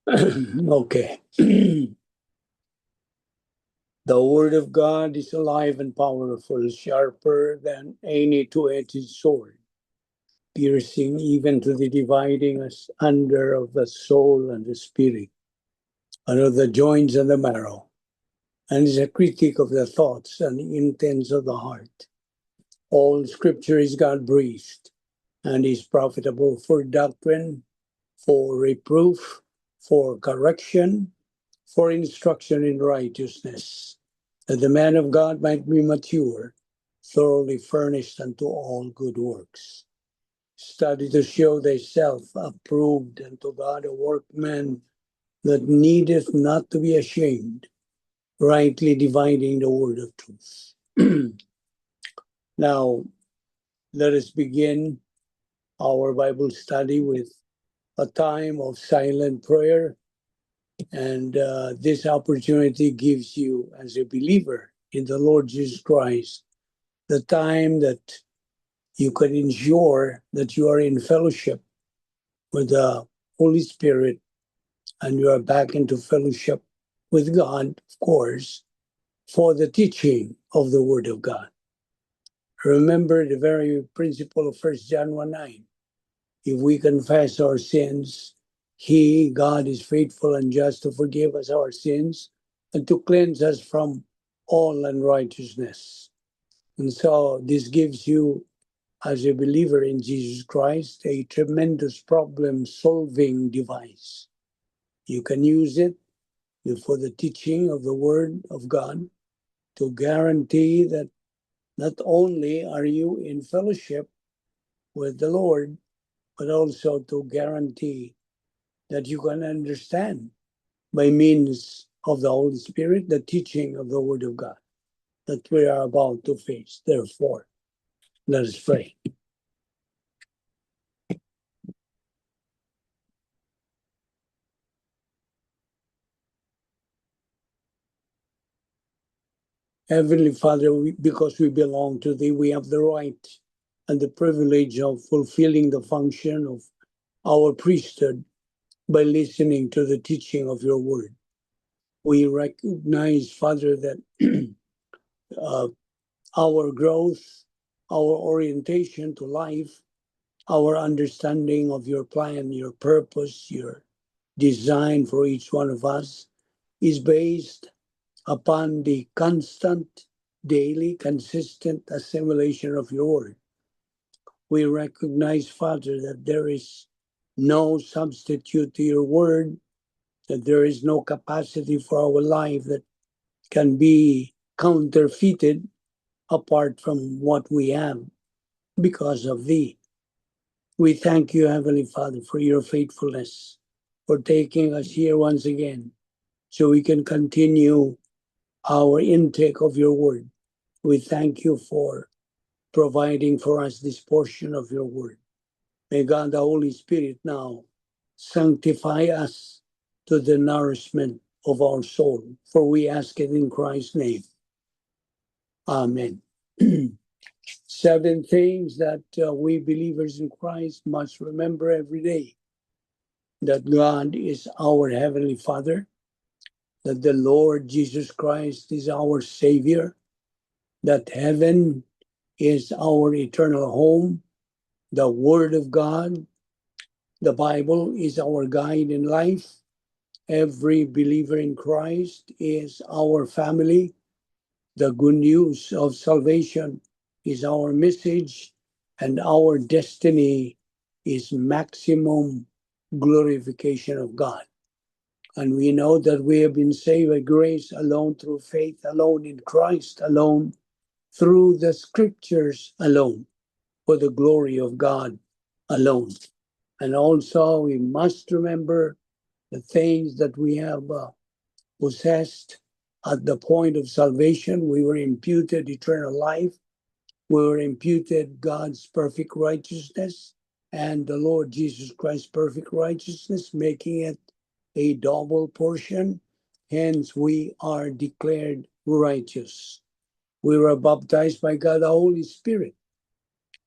Okay. The word of God is alive and powerful, sharper than any two-edged sword, piercing even to the dividing under of the soul and the spirit, and of the joints and the marrow, and is a critic of the thoughts and intents of the heart. All scripture is God-breathed, and is profitable for doctrine, for reproof, for correction, for instruction in righteousness, that the man of God might be mature, thoroughly furnished unto all good works. Study to show thyself approved unto God, a workman that needeth not to be ashamed, rightly dividing the word of truth. Now, let us begin our Bible study with a time of silent prayer. And this opportunity gives you, as a believer in the Lord Jesus Christ, the time that you can ensure that you are in fellowship with the Holy Spirit and you are back into fellowship with God, of course, for the teaching of the Word of God. Remember the very principle of 1 John 1:9. If we confess our sins, He, God, is faithful and just to forgive us our sins and to cleanse us from all unrighteousness. And so this gives you, as a believer in Jesus Christ, a tremendous problem-solving device. You can use it for the teaching of the Word of God to guarantee that not only are you in fellowship with the Lord, but also to guarantee that you can understand by means of the Holy Spirit the teaching of the Word of God that we are about to face. Therefore, let us pray. Heavenly Father, because we belong to Thee, we have the right and the privilege of fulfilling the function of our priesthood by listening to the teaching of Your Word. We recognize, Father, that our growth, our orientation to life, our understanding of Your plan, Your purpose, Your design for each one of us is based upon the constant, daily, consistent assimilation of Your Word. We recognize, Father, that there is no substitute to Your Word, that there is no capacity for our life that can be counterfeited apart from what we have because of Thee. We thank You, Heavenly Father, for Your faithfulness, for taking us here once again so we can continue our intake of Your Word. We thank You for providing for us this portion of Your Word. May God, the Holy Spirit, now sanctify us to the nourishment of our soul, for we ask it in Christ's name. Amen. 7 things that we believers in Christ must remember every day. That God is our Heavenly Father, that the Lord Jesus Christ is our Savior, that heaven is our eternal home, the Word of God, the Bible is our guide in life, every believer in Christ is our family, the good news of salvation is our message, and our destiny is maximum glorification of God. And we know that we have been saved by grace alone, through faith alone, in Christ alone, through the scriptures alone, for the glory of God alone. And also we must remember the things that we have possessed at the point of salvation. We were imputed eternal life. We were imputed God's perfect righteousness and the Lord Jesus Christ's perfect righteousness, making it a double portion. Hence, we are declared righteous. We were baptized by God the Holy Spirit,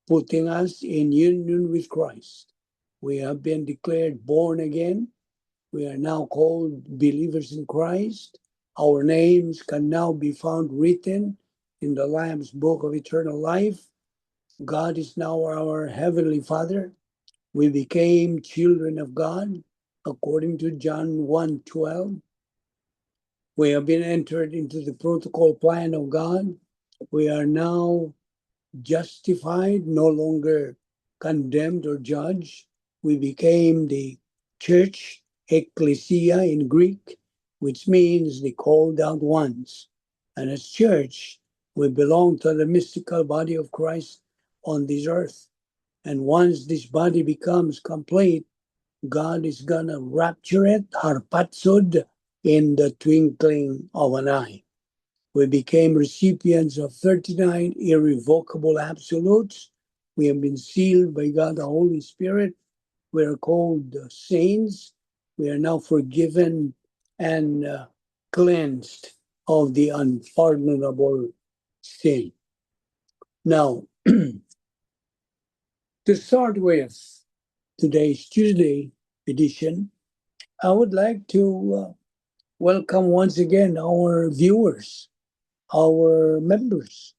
putting us in union with Christ. We have been declared born again, We are now called believers in Christ. Our names can now be found written in the Lamb's book of eternal life. God is now our Heavenly Father. We became children of God according to John 1:12. We have been entered into the protocol plan of God. We are now justified, no longer condemned or judged. We became the church, ecclesia in Greek, which means the called out ones. And as church, we belong to the mystical body of Christ on this earth. And once this body becomes complete, God is going to rapture it, harpatsud, in the twinkling of an eye. We became recipients of 39 irrevocable absolutes. We have been sealed by God the Holy Spirit. We are called saints. We are now forgiven and cleansed of the unpardonable sin. Now, to start with today's Tuesday edition, I would like to welcome once again our viewers, our members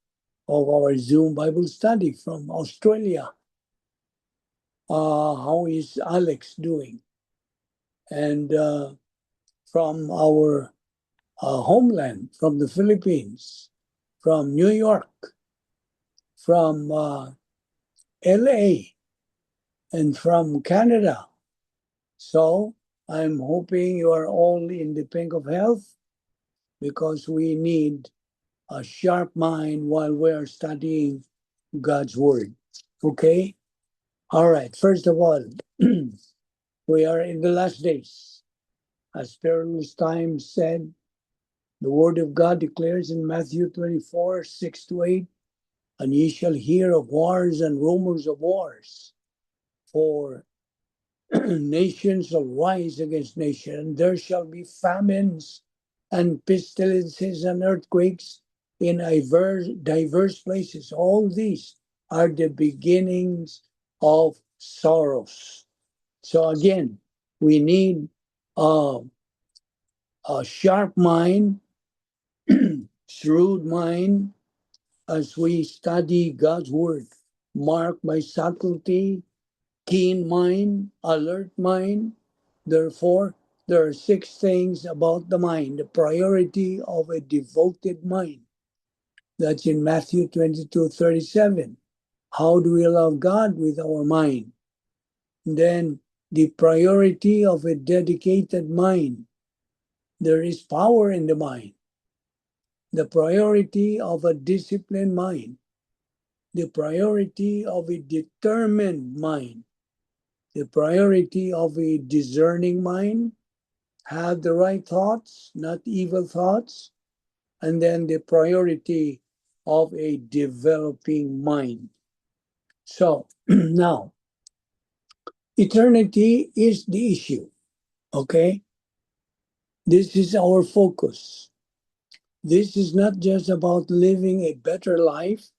of our Zoom Bible study from Australia. How is Alex doing? And from our homeland, from the Philippines, from New York, from LA, and from Canada. So I'm hoping you are all in the pink of health, because we need a sharp mind while we are studying God's Word. Okay? All right. First of all, we are in the last days. As Perilous Times said, the Word of God declares in Matthew 24, 6-8, and ye shall hear of wars and rumors of wars. For nations shall rise against nation, and there shall be famines and pestilences and earthquakes in diverse places. All these are the beginnings of sorrows. So again, we need a sharp mind, shrewd mind, as we study God's Word, marked by subtlety, keen mind, alert mind. Therefore, there are 6 things about the mind, the priority of a devoted mind. That's in Matthew 22:37. How do we love God with our mind? And then the priority of a dedicated mind. There is power in the mind. The priority of a disciplined mind. The priority of a determined mind. The priority of a discerning mind. Have the right thoughts, not evil thoughts. And then the priority of a developing mind. So now, eternity is the issue, okay? This is our focus. This is not just about living a better life.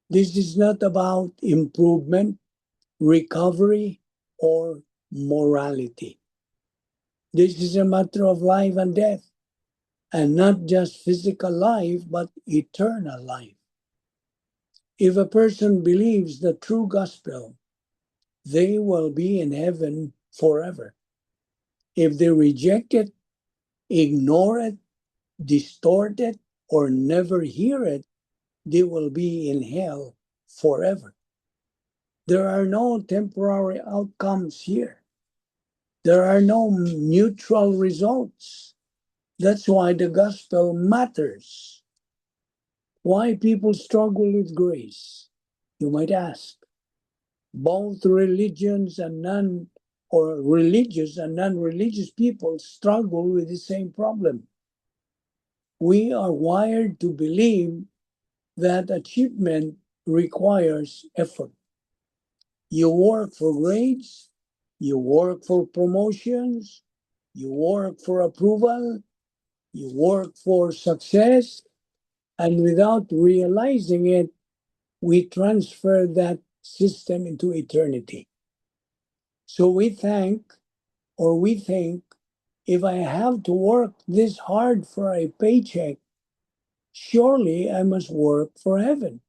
This is not about improvement, recovery, or morality. This is a matter of life and death, and not just physical life, but eternal life. If a person believes the true gospel, they will be in heaven forever. If they reject it, ignore it, distort it, or never hear it, they will be in hell forever. There are no temporary outcomes here. There are no neutral results. That's why the gospel matters. Why people struggle with grace, you might ask. Both religions and religious and non-religious people struggle with the same problem. We are wired to believe that achievement requires effort. You work for grades, you work for promotions, you work for approval, you work for success, and without realizing it, we transfer that system into eternity. So we think If I have to work this hard for a paycheck, surely I must work for heaven.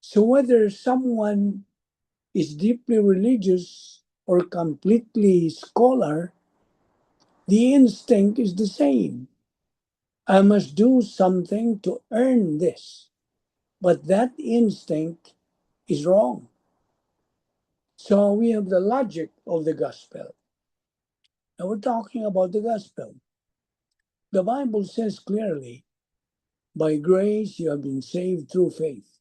So whether someone is deeply religious or completely scholar, the instinct is the same. I must do something to earn this. But that instinct is wrong. So we have the logic of the gospel. Now we're talking about the gospel. The Bible says clearly, by grace you have been saved through faith,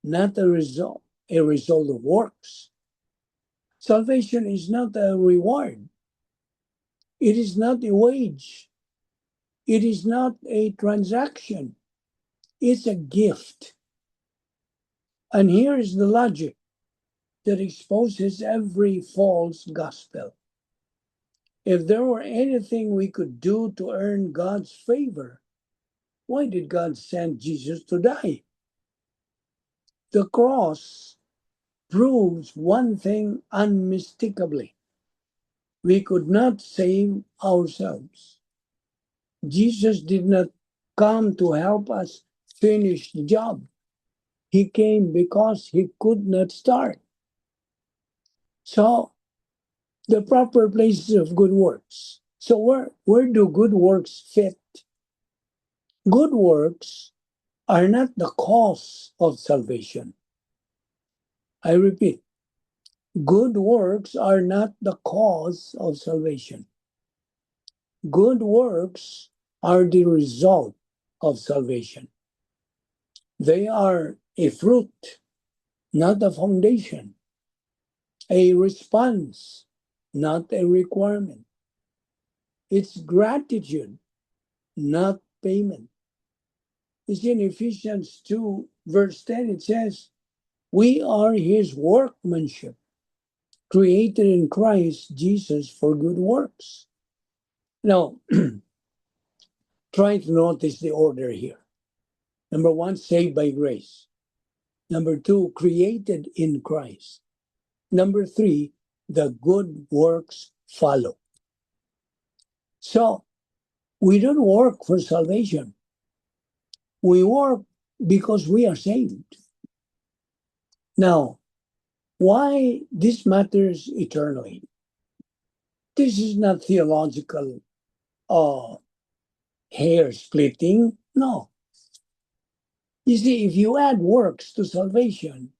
not a result of works. Salvation is not a reward. It is not a wage. It is not a transaction. It's a gift. And here is the logic that exposes every false gospel. If there were anything we could do to earn God's favor, why did God send Jesus to die? The cross proves one thing unmistakably. We could not save ourselves. Jesus did not come to help us finish the job. He came because he could not start. So, the proper places of good works. So, where do good works fit? Good works are not the cause of salvation. I repeat, good works are not the cause of salvation. Good works are the result of salvation. They are a fruit, not a foundation, a response, not a requirement. It's gratitude, not payment. You see, in Ephesians 2, verse 10, it says, we are his workmanship, created in Christ Jesus for good works. Now, try to notice the order here. Number one, saved by grace. Number two, created in Christ. Number three, the good works follow. So, we don't work for salvation. We work because we are saved. Now, why this matters eternally? This is not theological hair splitting. No. You see, if you add works to salvation,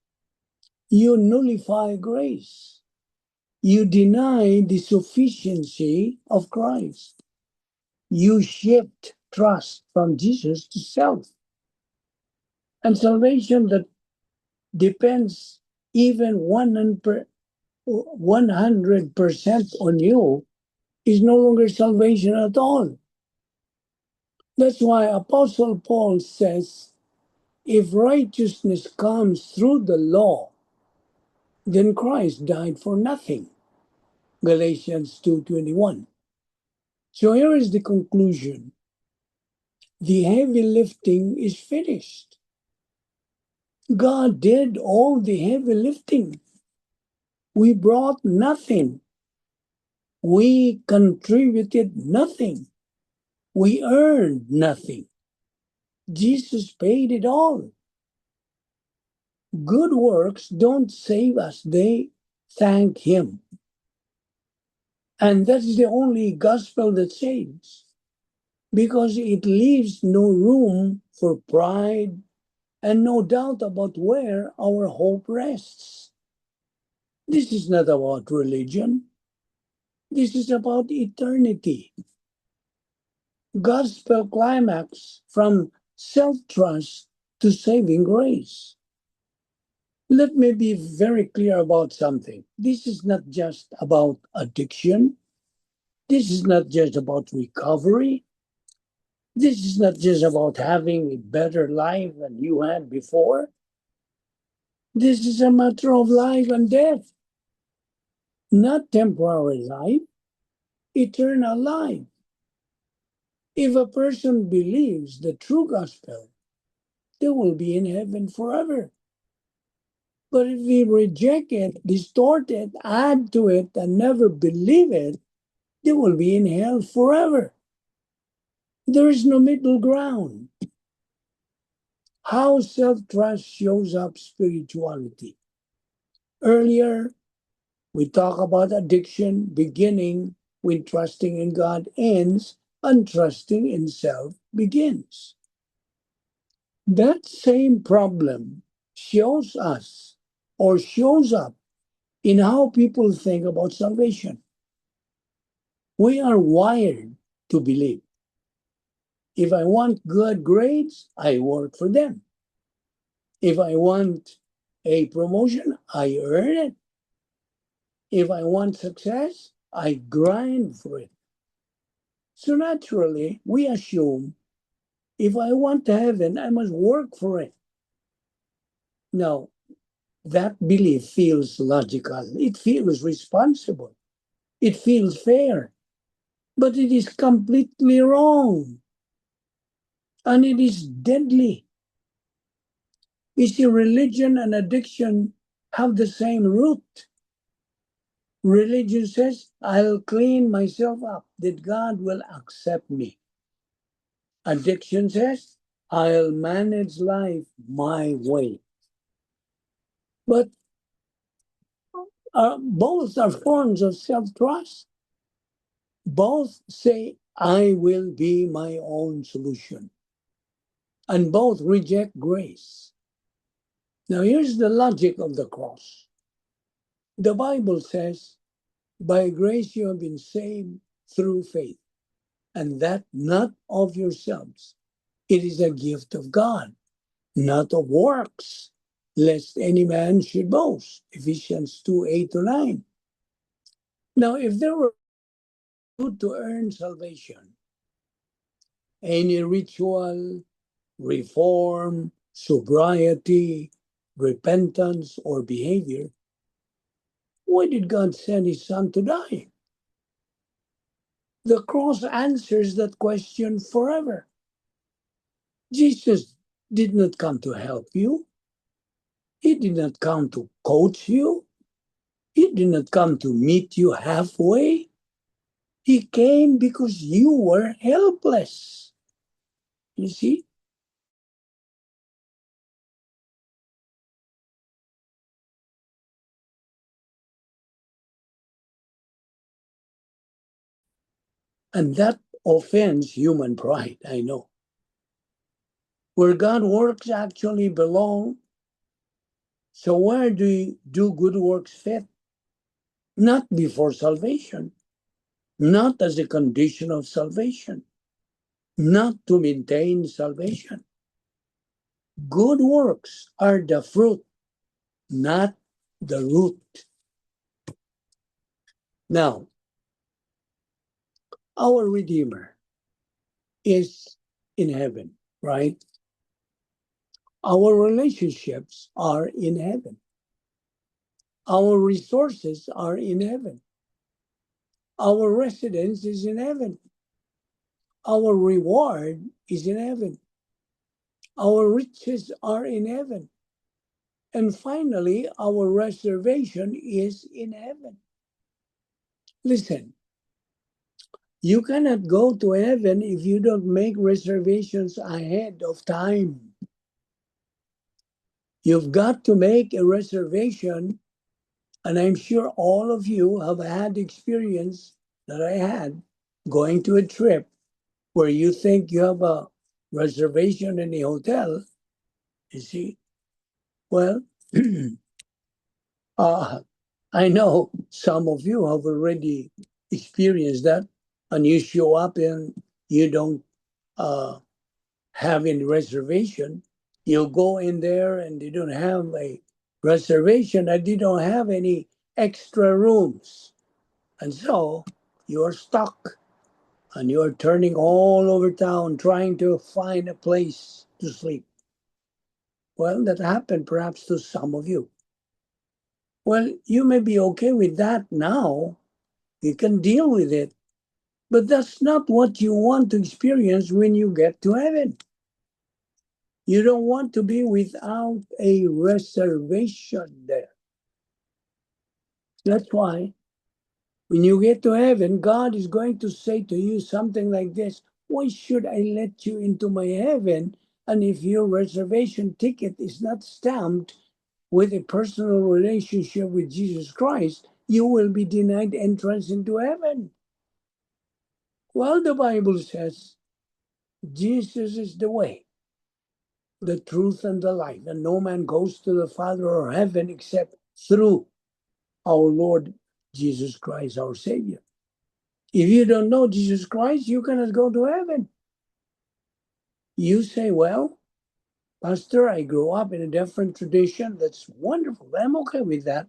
you nullify grace. You deny the sufficiency of Christ. You shift trust from Jesus to self. And salvation that depends even 100% on you is no longer salvation at all. That's why Apostle Paul says, if righteousness comes through the law, then Christ died for nothing. Galatians 2:21. So here is the conclusion. The heavy lifting is finished. God did all the heavy lifting. We brought nothing. We contributed nothing. We earned nothing. Jesus paid it all. Good works don't save us, they thank him. And that's the only gospel that saves, because it leaves no room for pride and no doubt about where our hope rests. This is not about religion. This is about eternity. Gospel climax from self-trust to saving grace. Let me be very clear about something. This is not just about addiction. This is not just about recovery. This is not just about having a better life than you had before. This is a matter of life and death. Not temporary life, eternal life. If a person believes the true gospel, they will be in heaven forever. But if we reject it, distort it, add to it, and never believe it, they will be in hell forever. There is no middle ground. How self-trust shows up spirituality. Earlier, we talked about addiction beginning when trusting in God ends and trusting in self begins. That same problem shows us or shows up in how people think about salvation. We are wired to believe. If I want good grades, I work for them. If I want a promotion, I earn it. If I want success, I grind for it. So naturally, we assume if I want heaven, I must work for it. Now, that belief feels logical. It feels responsible. It feels fair. But it is completely wrong. And it is deadly. You see, religion and addiction have the same root. Religion says, I'll clean myself up, that God will accept me. Addiction says, I'll manage life my way. But both are forms of self-trust. Both say, I will be my own solution. And both reject grace. Now, here's the logic of the cross. The Bible says, by grace you have been saved through faith, and that not of yourselves. It is a gift of God, not of works, lest any man should boast. Ephesians 2:8-9. Now, if there were to earn salvation, any ritual, reform, sobriety, repentance, or behavior, why did God send his son to die? The cross answers that question forever. Jesus did not come to help you. He did not come to coach you. He did not come to meet you halfway. He came because you were helpless. You see? And that offends human pride, I know. Where God works actually belong. So where do good works fit? Not before salvation, not as a condition of salvation, not to maintain salvation. Good works are the fruit, not the root. Now, our Redeemer is in heaven, right? Our relationships are in heaven. Our resources are in heaven. Our residence is in heaven. Our reward is in heaven. Our riches are in heaven. And finally, our reservation is in heaven. Listen, you cannot go to heaven if you don't make reservations ahead of time. You've got to make a reservation, and I'm sure all of you have had experience that I had going to a trip where you think you have a reservation in a hotel, you see. Well, I know some of you have already experienced that, and you show up and you don't uh, have any reservation. You go in there and they don't have a reservation and they don't have any extra rooms. And so you're stuck and you're turning all over town trying to find a place to sleep. Well, that happened perhaps to some of you. Well, you may be okay with that now. You can deal with it. But that's not what you want to experience when you get to heaven. You don't want to be without a reservation there. That's why When you get to heaven, God is going to say to you something like this: why should I let you into my heaven? And if your reservation ticket is not stamped with a personal relationship with Jesus Christ, you will be denied entrance into heaven. Well, the Bible says Jesus is the way, the truth, and the life, and no man goes to the Father or heaven except through our Lord Jesus Christ, our Savior. If you don't know Jesus Christ, you cannot go to heaven. You say, well, Pastor, I grew up in a different tradition. That's wonderful. I'm okay with that.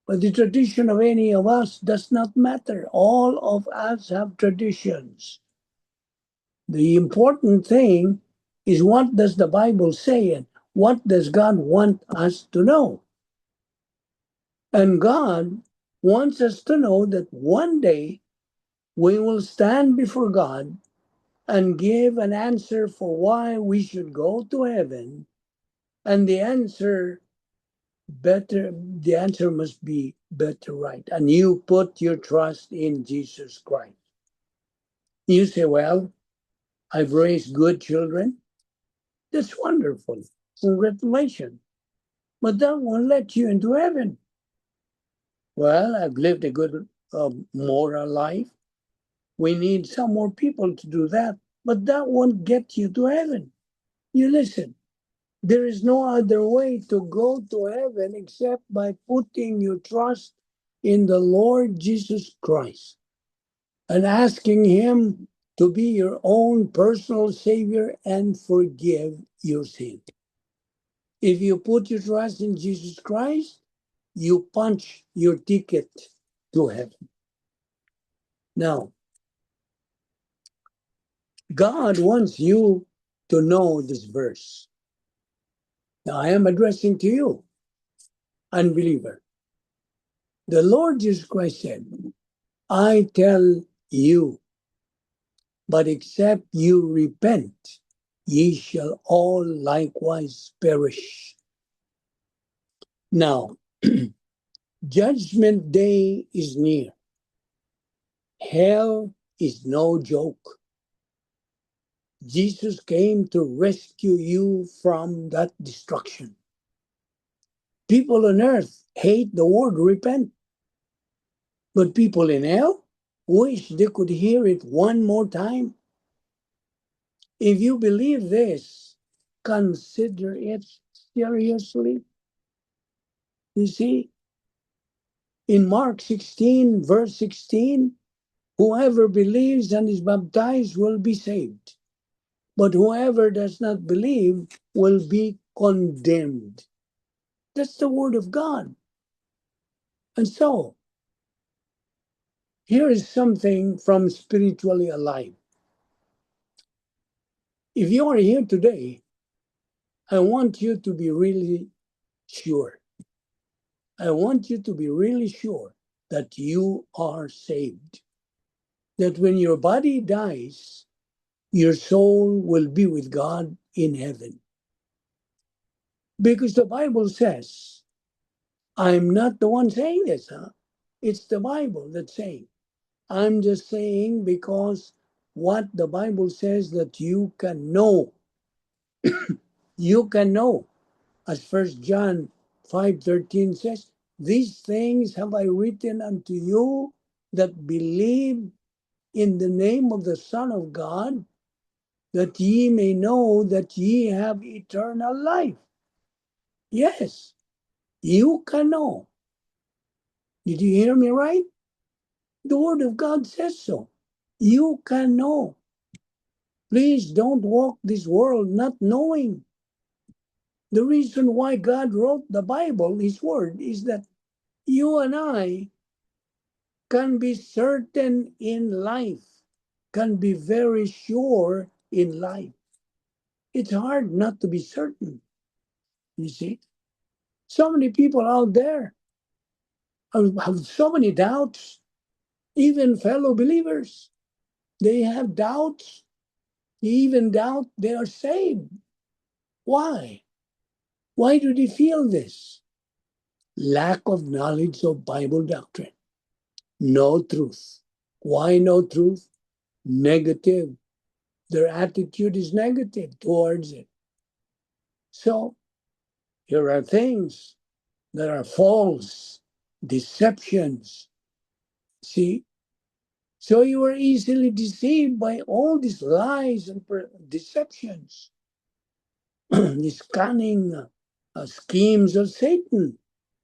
But the tradition of any of us does not matter. All of us have traditions. The important thing is, what does the Bible say and what does God want us to know? And God wants us to know that one day we will stand before God and give an answer for why we should go to heaven. And the answer must be better right. And you put your trust in Jesus Christ. You say, well, I've raised good children. That's wonderful. Congratulations. But that won't let you into heaven. Well, I've lived a good moral life. We need some more people to do that. But that won't get you to heaven. You listen. There is no other way to go to heaven except by putting your trust in the Lord Jesus Christ and asking Him to be your own personal Savior and forgive your sin. If you put your trust in Jesus Christ, you punch your ticket to heaven. Now, God wants you to know this verse. Now, I am addressing to you, unbeliever. The Lord Jesus Christ said, I tell you, but except you repent, ye shall all likewise perish. Now, judgment day is near. Hell is no joke. Jesus came to rescue you from that destruction. People on earth hate the word repent, but people in hell wish they could hear it one more time. If you believe this, consider it seriously. You see, in Mark 16, verse 16, whoever believes and is baptized will be saved, but whoever does not believe will be condemned. That's the word of God. And so, here is something from Spiritually Alive. If you are here today, I want you to be really sure. I want you to be really sure that you are saved. That when your body dies, your soul will be with God in heaven. Because the Bible says, I'm not the one saying this, huh? It's the Bible that's saying. I'm just saying because what the Bible says that you can know. You can know. As 1 John 5:13 says, these things have I written unto you that believe in the name of the Son of God, that ye may know that ye have eternal life. Yes, you can know. Did you hear me right? The Word of God says so. You can know. Please don't walk this world not knowing. The reason why God wrote the Bible, His Word, is that you and I can be certain in life, can be very sure in life. It's hard not to be certain, you see. So many people out there have so many doubts, even fellow believers. They have doubts, they even doubt they are saved. Why? Why do they feel this? Lack of knowledge of Bible doctrine. no truth. Why no truth? Negative. Their attitude is negative towards it. So here are things that are false, deceptions. See? So you are easily deceived by all these lies and deceptions, these cunning schemes of Satan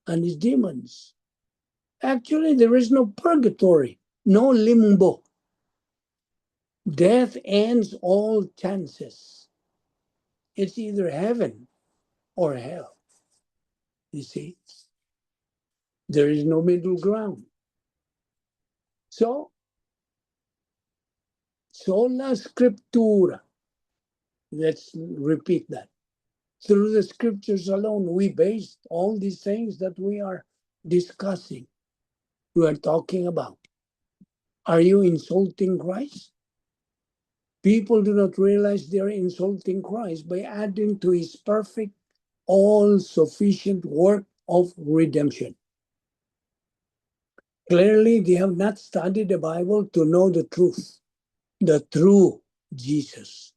and his demons. Actually, there is no purgatory, no limbo. Death ends all chances. It's either heaven or hell. You see, there is no middle ground. So, sola scriptura. Let's repeat that. Through the scriptures alone, we base all these things that we are discussing, we are talking about. Are you insulting Christ? People do not realize they are insulting Christ by adding to his perfect, all-sufficient work of redemption. Clearly, they have not studied the Bible to know the truth, the true Jesus.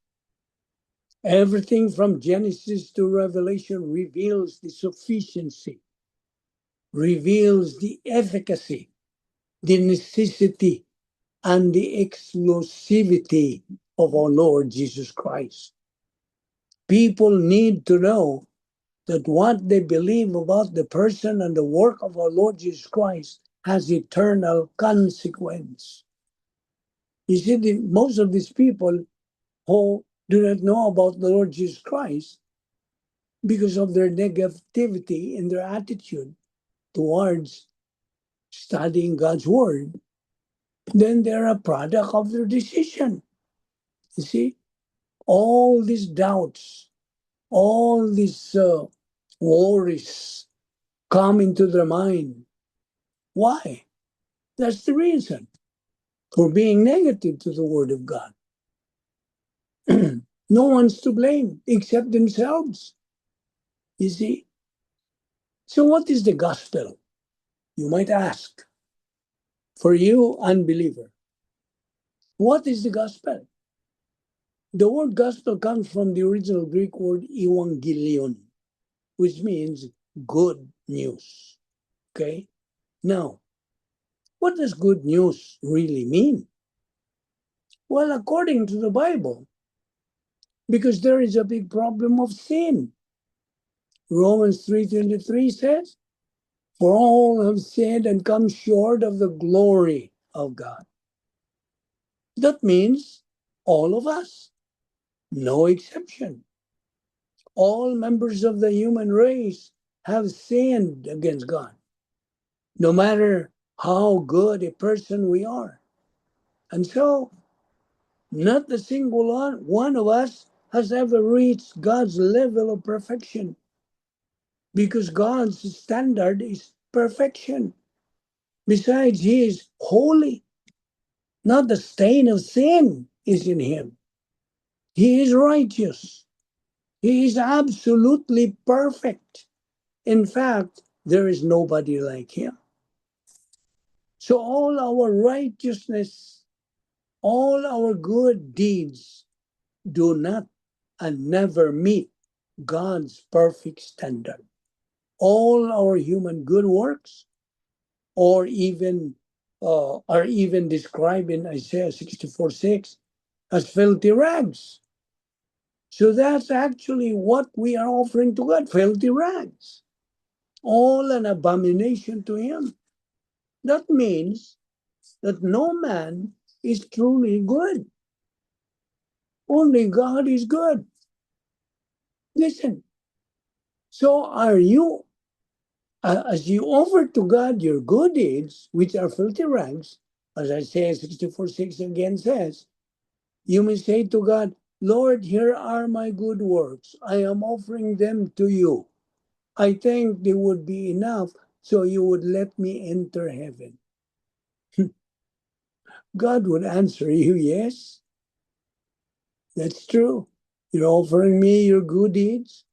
Everything from Genesis to Revelation reveals the sufficiency, reveals the efficacy, the necessity, and the exclusivity of our Lord Jesus Christ. People need to know that what they believe about the person and the work of our Lord Jesus Christ has eternal consequence. You see, most of these people who do not know about the Lord Jesus Christ, because of their negativity and their attitude towards studying God's Word, then they're a product of their decision. You see, all these doubts, all these worries come into their mind. Why? That's the reason for being negative to the Word of God. No one's to blame except themselves. You see? So, what is the gospel? You might ask. For you, unbeliever, what is the gospel? The word gospel comes from the original Greek word evangelion, which means good news. Okay? Now, what does good news really mean? Well, according to the Bible, because there is a big problem of sin. Romans 3:23 says, "For all have sinned and come short of the glory of God." That means all of us, no exception. All members of the human race have sinned against God, no matter how good a person we are. And so, not a single one of us has ever reached God's level of perfection, because God's standard is perfection. Besides, he is holy. Not the stain of sin is in him. He is righteous. He is absolutely perfect. In fact, there is nobody like him. So all our righteousness, all our good deeds do not and never meet God's perfect standard. All our human good works or even are even described in Isaiah 64:6 as filthy rags. So that's actually what we are offering to God, filthy rags. All an abomination to him. That means that no man is truly good. Only God is good. Listen, so are you, as you offer to God your good deeds, which are filthy rags, as Isaiah 64:6 again says, you may say to God, "Lord, here are my good works. I am offering them to you. I think they would be enough so you would let me enter heaven." God would answer you, "Yes, that's true. You're offering me your good deeds,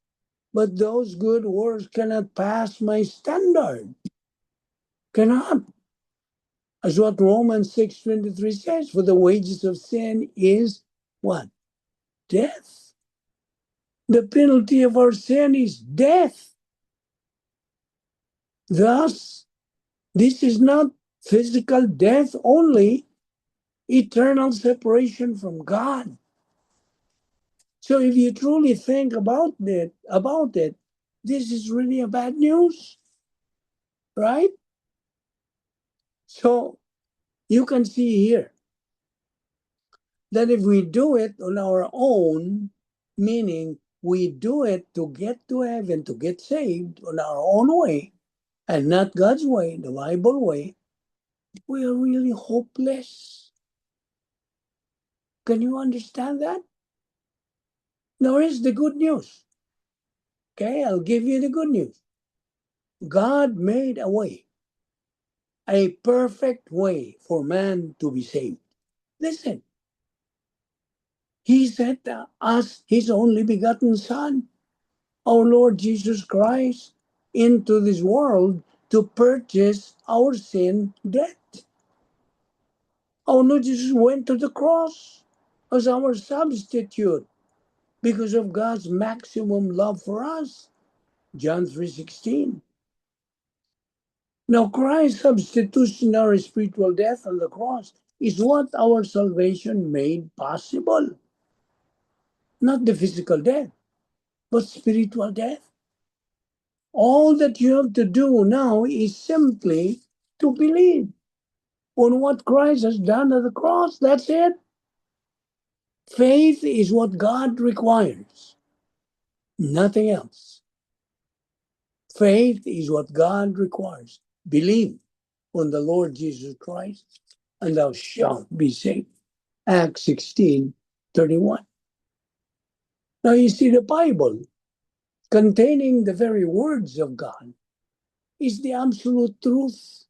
but those good works cannot pass my standard. Cannot. As what Romans 6:23 says, for the wages of sin is what? Death. The penalty of our sin is death. Thus, this is not physical death only, eternal separation from God. So if you truly think about it, this is really a bad news, right? So you can see here that if we do it on our own, meaning we do it to get to heaven, to get saved on our own way, and not God's way, the Bible way, we are really hopeless. Can you understand that? Now, here's the good news. Okay, I'll give you the good news. God made a perfect way for man to be saved. Listen, He sent us His only begotten Son, our Lord Jesus Christ, into this world to purchase our sin debt. Our Lord Jesus went to the cross as our substitute because of God's maximum love for us. John 3:16. Now, Christ's substitutionary spiritual death on the cross is what our salvation made possible. Not the physical death, but spiritual death. All that you have to do now is simply to believe on what Christ has done at the cross. That's it. Faith is what God requires, nothing else. Faith is what God requires. Believe on the Lord Jesus Christ, and thou shalt be saved. Acts 16:31. Now you see, the Bible, containing the very words of God, is the absolute truth.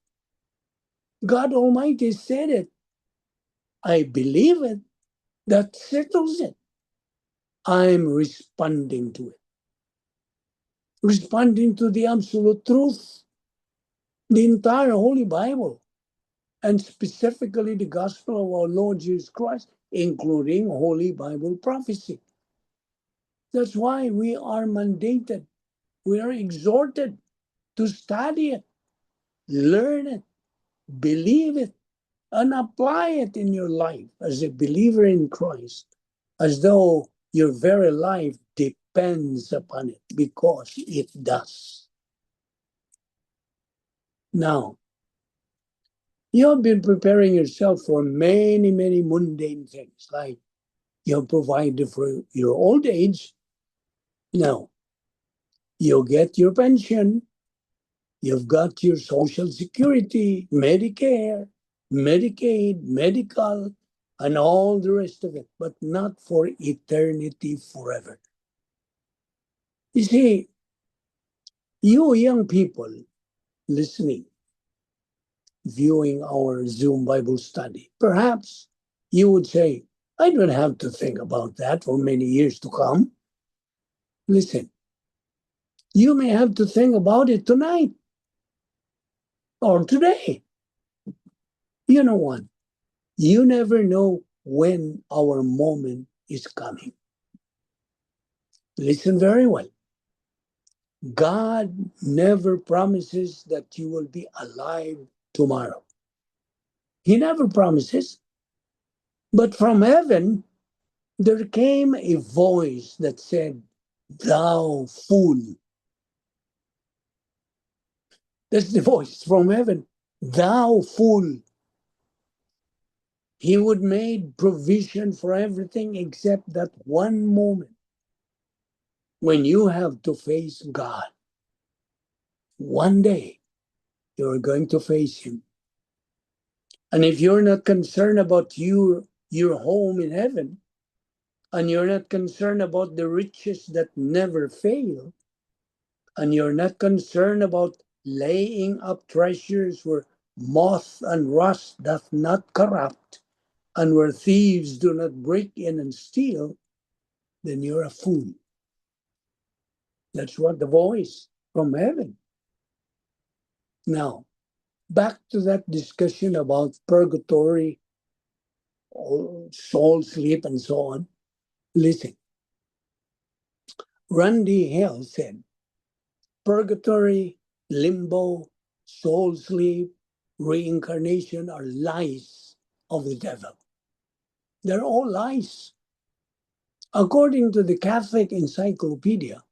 God Almighty said it. I believe it. That settles it. I'm responding to it. Responding to the absolute truth. The entire Holy Bible, and specifically the gospel of our Lord Jesus Christ, including Holy Bible prophecy. That's why we are mandated, we are exhorted to study it, learn it, believe it, and apply it in your life as a believer in Christ, as though your very life depends upon it, because it does. Now, you have been preparing yourself for many, many mundane things, like you have provided for your old age. Now, you get your pension, you've got your Social Security, Medicare, Medicaid, medical, and all the rest of it, but not for eternity forever. You see, you young people listening, viewing our Zoom Bible study, perhaps you would say, I don't have to think about that for many years to come. Listen, you may have to think about it tonight or today. You know what? You never know when our moment is coming. Listen very well. God never promises that you will be alive tomorrow. He never promises. But from heaven, there came a voice that said, Thou fool. That's the voice from heaven. Thou fool. He would make provision for everything except that one moment when you have to face God. One day, you're going to face Him. And if you're not concerned about your home in heaven, and you're not concerned about the riches that never fail, and you're not concerned about laying up treasures where moth and rust doth not corrupt, and where thieves do not break in and steal, then you're a fool. That's what the voice from heaven. Now, back to that discussion about purgatory, soul sleep, and so on. Listen, Randy Hale said, purgatory, limbo, soul sleep, reincarnation are lies of the devil. They're all lies. According to the Catholic Encyclopedia,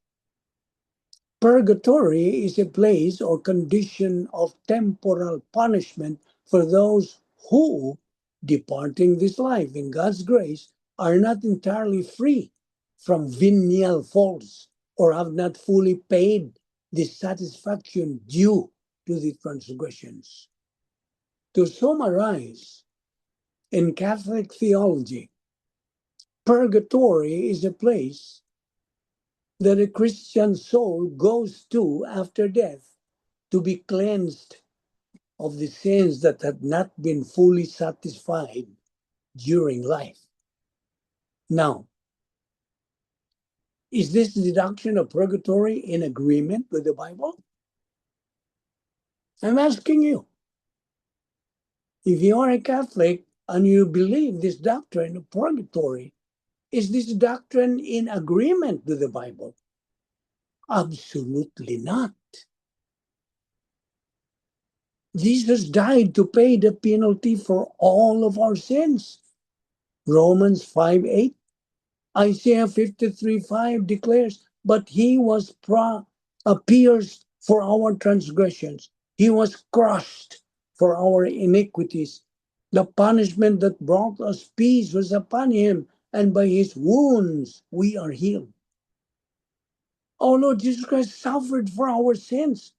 purgatory is a place or condition of temporal punishment for those who, departing this life in God's grace, are not entirely free from venial faults or have not fully paid the satisfaction due to the transgressions. To summarize, in Catholic theology, purgatory is a place that a Christian soul goes to after death to be cleansed of the sins that had not been fully satisfied during life. Now, is this deduction of purgatory in agreement with the Bible? I'm asking you. If you are a Catholic and you believe this doctrine of purgatory, is this doctrine in agreement with the Bible? Absolutely not. Jesus died to pay the penalty for all of our sins. Romans 5:8. Isaiah 53:5 declares, but he was pierced for our transgressions. He was crushed for our iniquities. The punishment that brought us peace was upon him, and by his wounds we are healed. Our Lord Jesus Christ suffered for our sins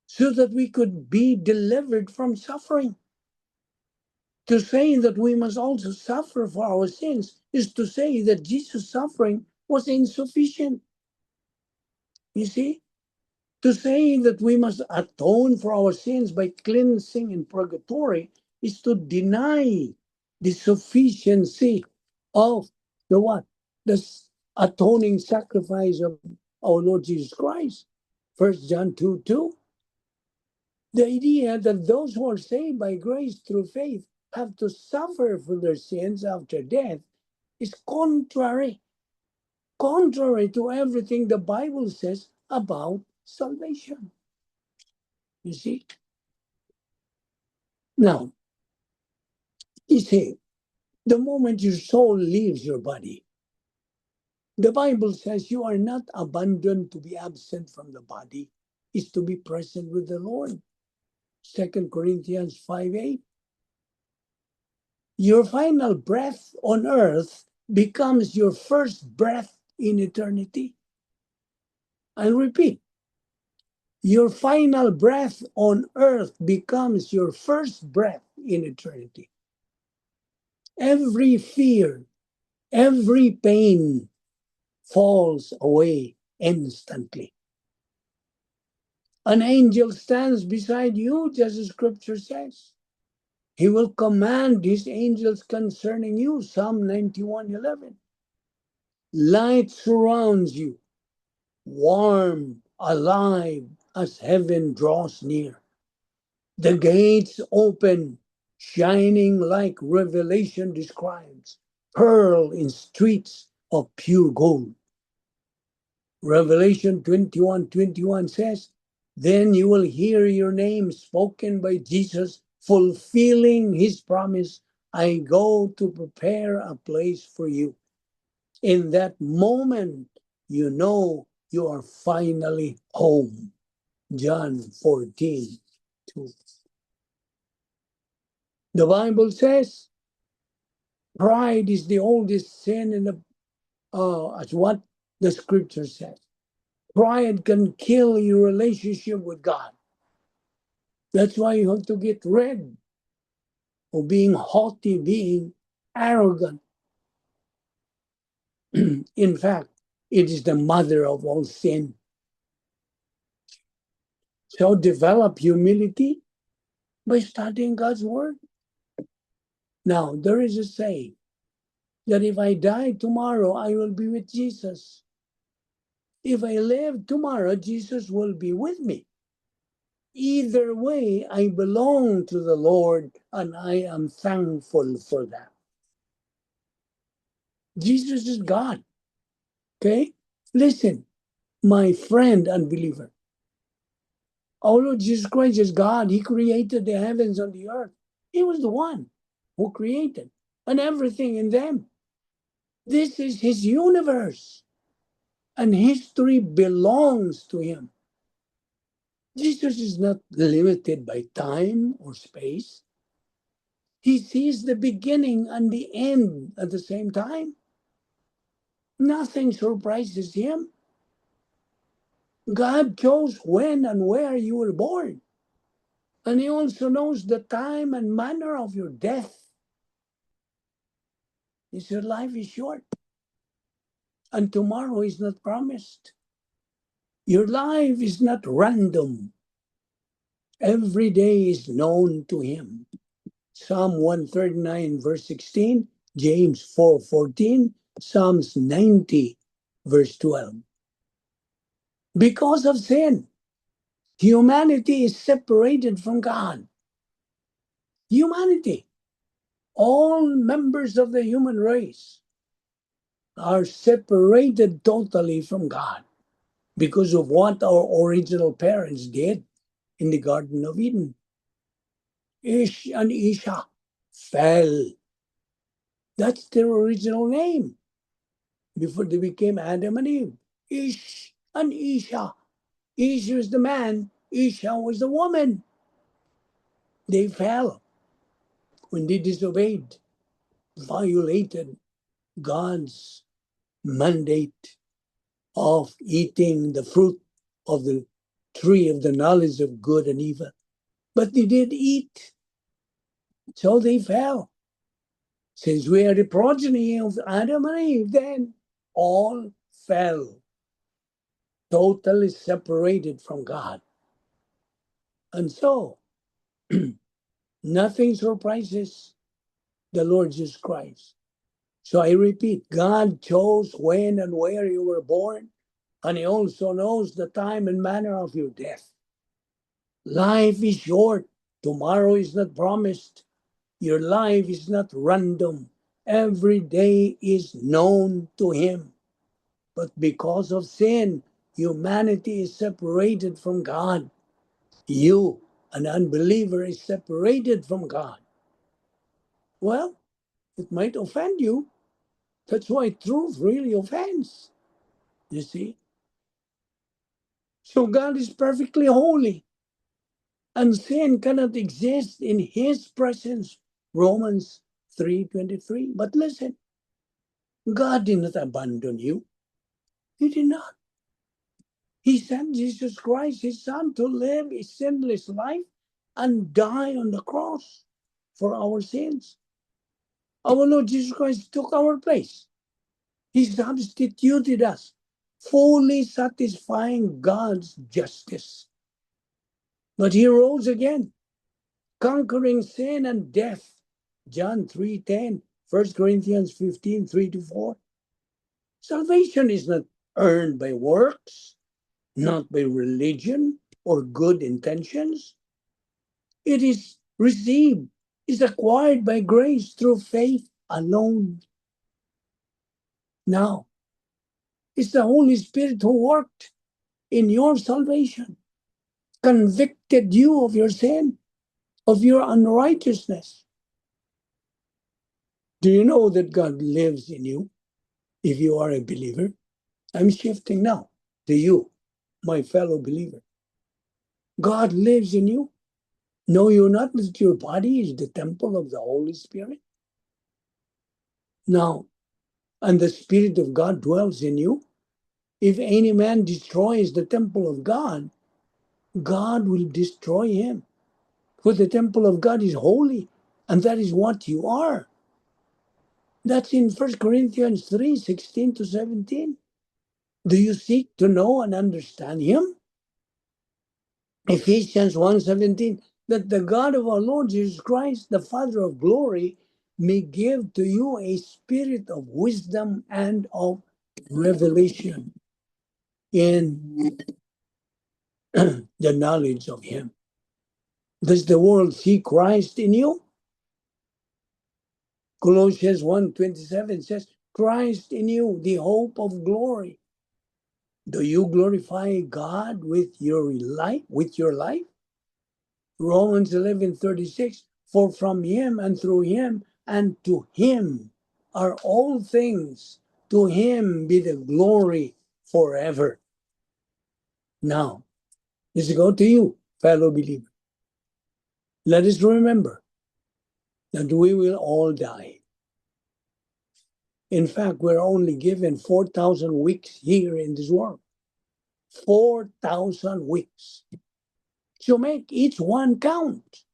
so that we could be delivered from suffering. To say that we must also suffer for our sins is to say that Jesus' suffering was insufficient. You see? To say that we must atone for our sins by cleansing in purgatory is to deny the sufficiency of the what? The atoning sacrifice of our Lord Jesus Christ. 1 John 2:2. The idea that those who are saved by grace through faith have to suffer for their sins after death is contrary to everything the Bible says about salvation. You see? Now, you see, the moment your soul leaves your body, the Bible says you are not abandoned to be absent from the body, is to be present with the Lord. 2 Corinthians 5:8. Your final breath on earth becomes your first breath in eternity. I'll repeat. Your final breath on earth becomes your first breath in eternity. Every fear, every pain falls away instantly. An angel stands beside you, just as scripture says. He will command his angels concerning you, Psalm 91:11. Light surrounds you, warm, alive, as heaven draws near. The gates open, shining like Revelation describes, pearl in streets of pure gold. Revelation 21:21 says, then you will hear your name spoken by Jesus, fulfilling his promise, I go to prepare a place for you. In that moment, you know you are finally home. John 14:2. The Bible says pride is the oldest sin in the as what the scripture says. Pride can kill your relationship with God. That's why you have to get rid of being haughty, being arrogant. In fact, it is the mother of all sin. So develop humility by studying God's word. Now, there is a saying that if I die tomorrow, I will be with Jesus. If I live tomorrow, Jesus will be with me. Either way, I belong to the Lord, and I am thankful for that. Jesus is God. Okay? Listen, my friend unbeliever. Our Lord Jesus Christ is God. He created the heavens and the earth. He was the one who created and everything in them. This is his universe, and history belongs to him. Jesus is not limited by time or space. He sees the beginning and the end at the same time. Nothing surprises him. God chose when and where you were born. And he also knows the time and manner of your death. Your life is short. And tomorrow is not promised. Your life is not random. Every day is known to him. Psalm 139, verse 16, James 4:14, Psalms 90, verse 12. Because of sin, humanity is separated from God. Humanity, all members of the human race, are separated totally from God because of what our original parents did in the Garden of Eden. Ish and Isha fell. That's their original name before they became Adam and Eve. Ish and Isha. Ish was the man, Isha was the woman. They fell when they disobeyed, violated God's mandate of eating the fruit of the tree of the knowledge of good and evil. But they did eat, so they fell. Since we are the progeny of Adam and Eve, then all fell, totally separated from God. And so, nothing surprises the Lord Jesus Christ. So I repeat, God chose when and where you were born, and he also knows the time and manner of your death. Life is short. Tomorrow is not promised. Your life is not random. Every day is known to him. But because of sin, humanity is separated from God. You, an unbeliever, is separated from God. Well, it might offend you. That's why truth really offends. You see? So God is perfectly holy, and sin cannot exist in his presence. Romans 3:23. But listen, God did not abandon you. He did not. He sent Jesus Christ, his son, to live a sinless life and die on the cross for our sins. Our Lord Jesus Christ took our place. He substituted us, fully satisfying God's justice. But he rose again, conquering sin and death. John 3:10, 1 Corinthians 15, 3-4. Salvation is not earned by works, not by religion or good intentions. It is received, is acquired by grace through faith alone. Now, it's the Holy Spirit who worked in your salvation, convicted you of your sin, of your unrighteousness. Do you know that God lives in you if you are a believer? I'm shifting now to you, my fellow believer. God lives in you. Know you not that your body is the temple of the Holy Spirit? Now, and the Spirit of God dwells in you. If any man destroys the temple of God, God will destroy him. For the temple of God is holy, and that is what you are. That's in 1 Corinthians 3:16-17. Do you seek to know and understand him? Ephesians 1:17, that the God of our Lord Jesus Christ, the Father of glory, may give to you a spirit of wisdom and of revelation in the knowledge of him. Does the world see Christ in you? Colossians 1:27 says, Christ in you, the hope of glory. Do you glorify God with your life? Romans 11:36, for from him and through him and to him are all things. To him be the glory forever. Now, let's go to you, fellow believer. Let us remember that we will all die. In fact, we're only given 4,000 weeks here in this world. 4,000 weeks. So make each one count.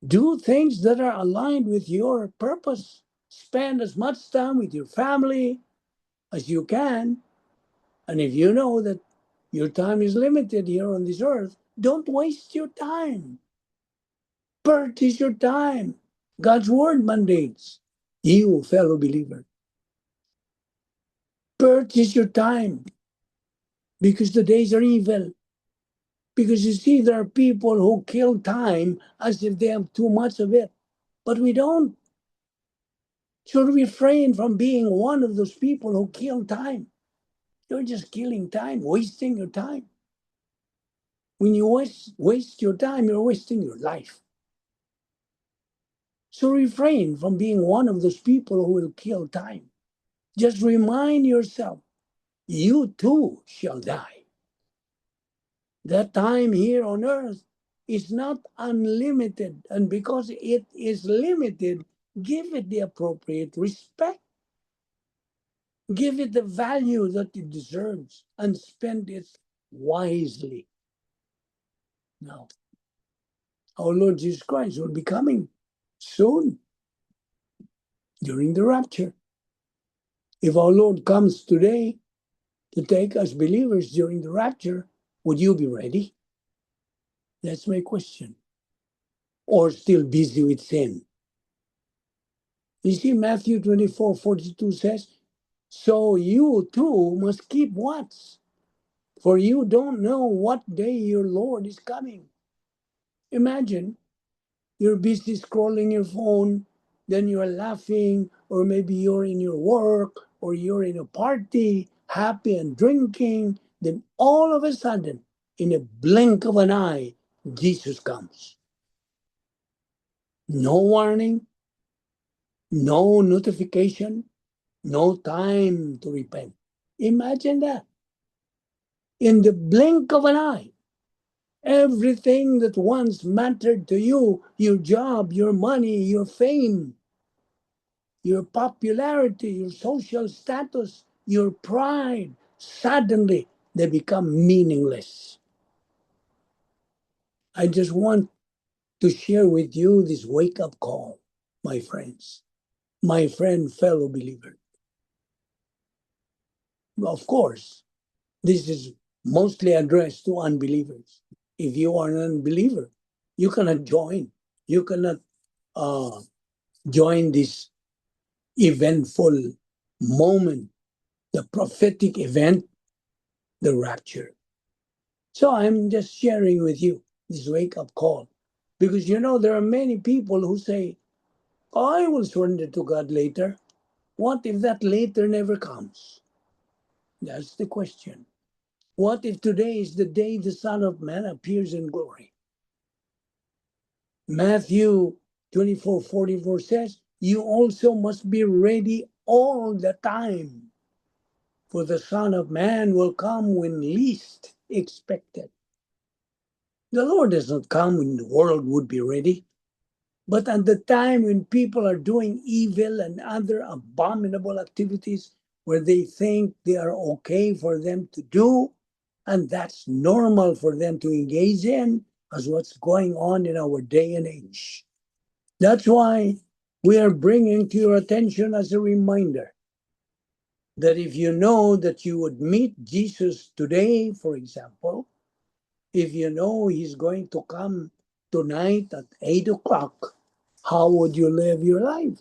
Do things that are aligned with your purpose. Spend as much time with your family as you can. And if you know that your time is limited here on this earth, don't waste your time. Purchase your time. God's word mandates you, fellow believer. Purchase your time because the days are evil. Because you see, there are people who kill time as if they have too much of it, but we don't. So refrain from being one of those people who kill time. You're just killing time, wasting your time. When you waste your time, you're wasting your life. So refrain from being one of those people who will kill time. Just remind yourself, you too shall die. That time here on earth is not unlimited. And because it is limited, give it the appropriate respect. Give it the value that it deserves and spend it wisely. Now, our Lord Jesus Christ will be coming soon during the rapture. If our Lord comes today to take us believers during the rapture, would you be ready? That's my question. Or still busy with sin? You see, Matthew 24:42 says, so you too must keep watch, for you don't know what day your Lord is coming. Imagine you're busy scrolling your phone, then you're laughing, or maybe you're in your work, or you're in a party, happy and drinking. Then all of a sudden, in a blink of an eye, Jesus comes. No warning, no notification, no time to repent. Imagine that. In the blink of an eye, everything that once mattered to you, your job, your money, your fame, your popularity, your social status, your pride, suddenly they become meaningless. I just want to share with you this wake up call, my friends, my friend, fellow believer. Of course, this is mostly addressed to unbelievers. If you are an unbeliever, you cannot join. You cannot uh, join this eventful moment, the prophetic event, the rapture. So I'm just sharing with you this wake up call. Because there are many people who say, oh, I will surrender to God later. What if that later never comes? That's the question. What if today is the day the Son of Man appears in glory? Matthew 24:44 says, you also must be ready all the time, for the Son of Man will come when least expected. The Lord does not come when the world would be ready, but at the time when people are doing evil and other abominable activities where they think they are okay for them to do, and that's normal for them to engage in, as what's going on in our day and age. That's why we are bringing to your attention as a reminder that if you know that you would meet Jesus today, for example, if you know he's going to come tonight at 8 o'clock, how would you live your life?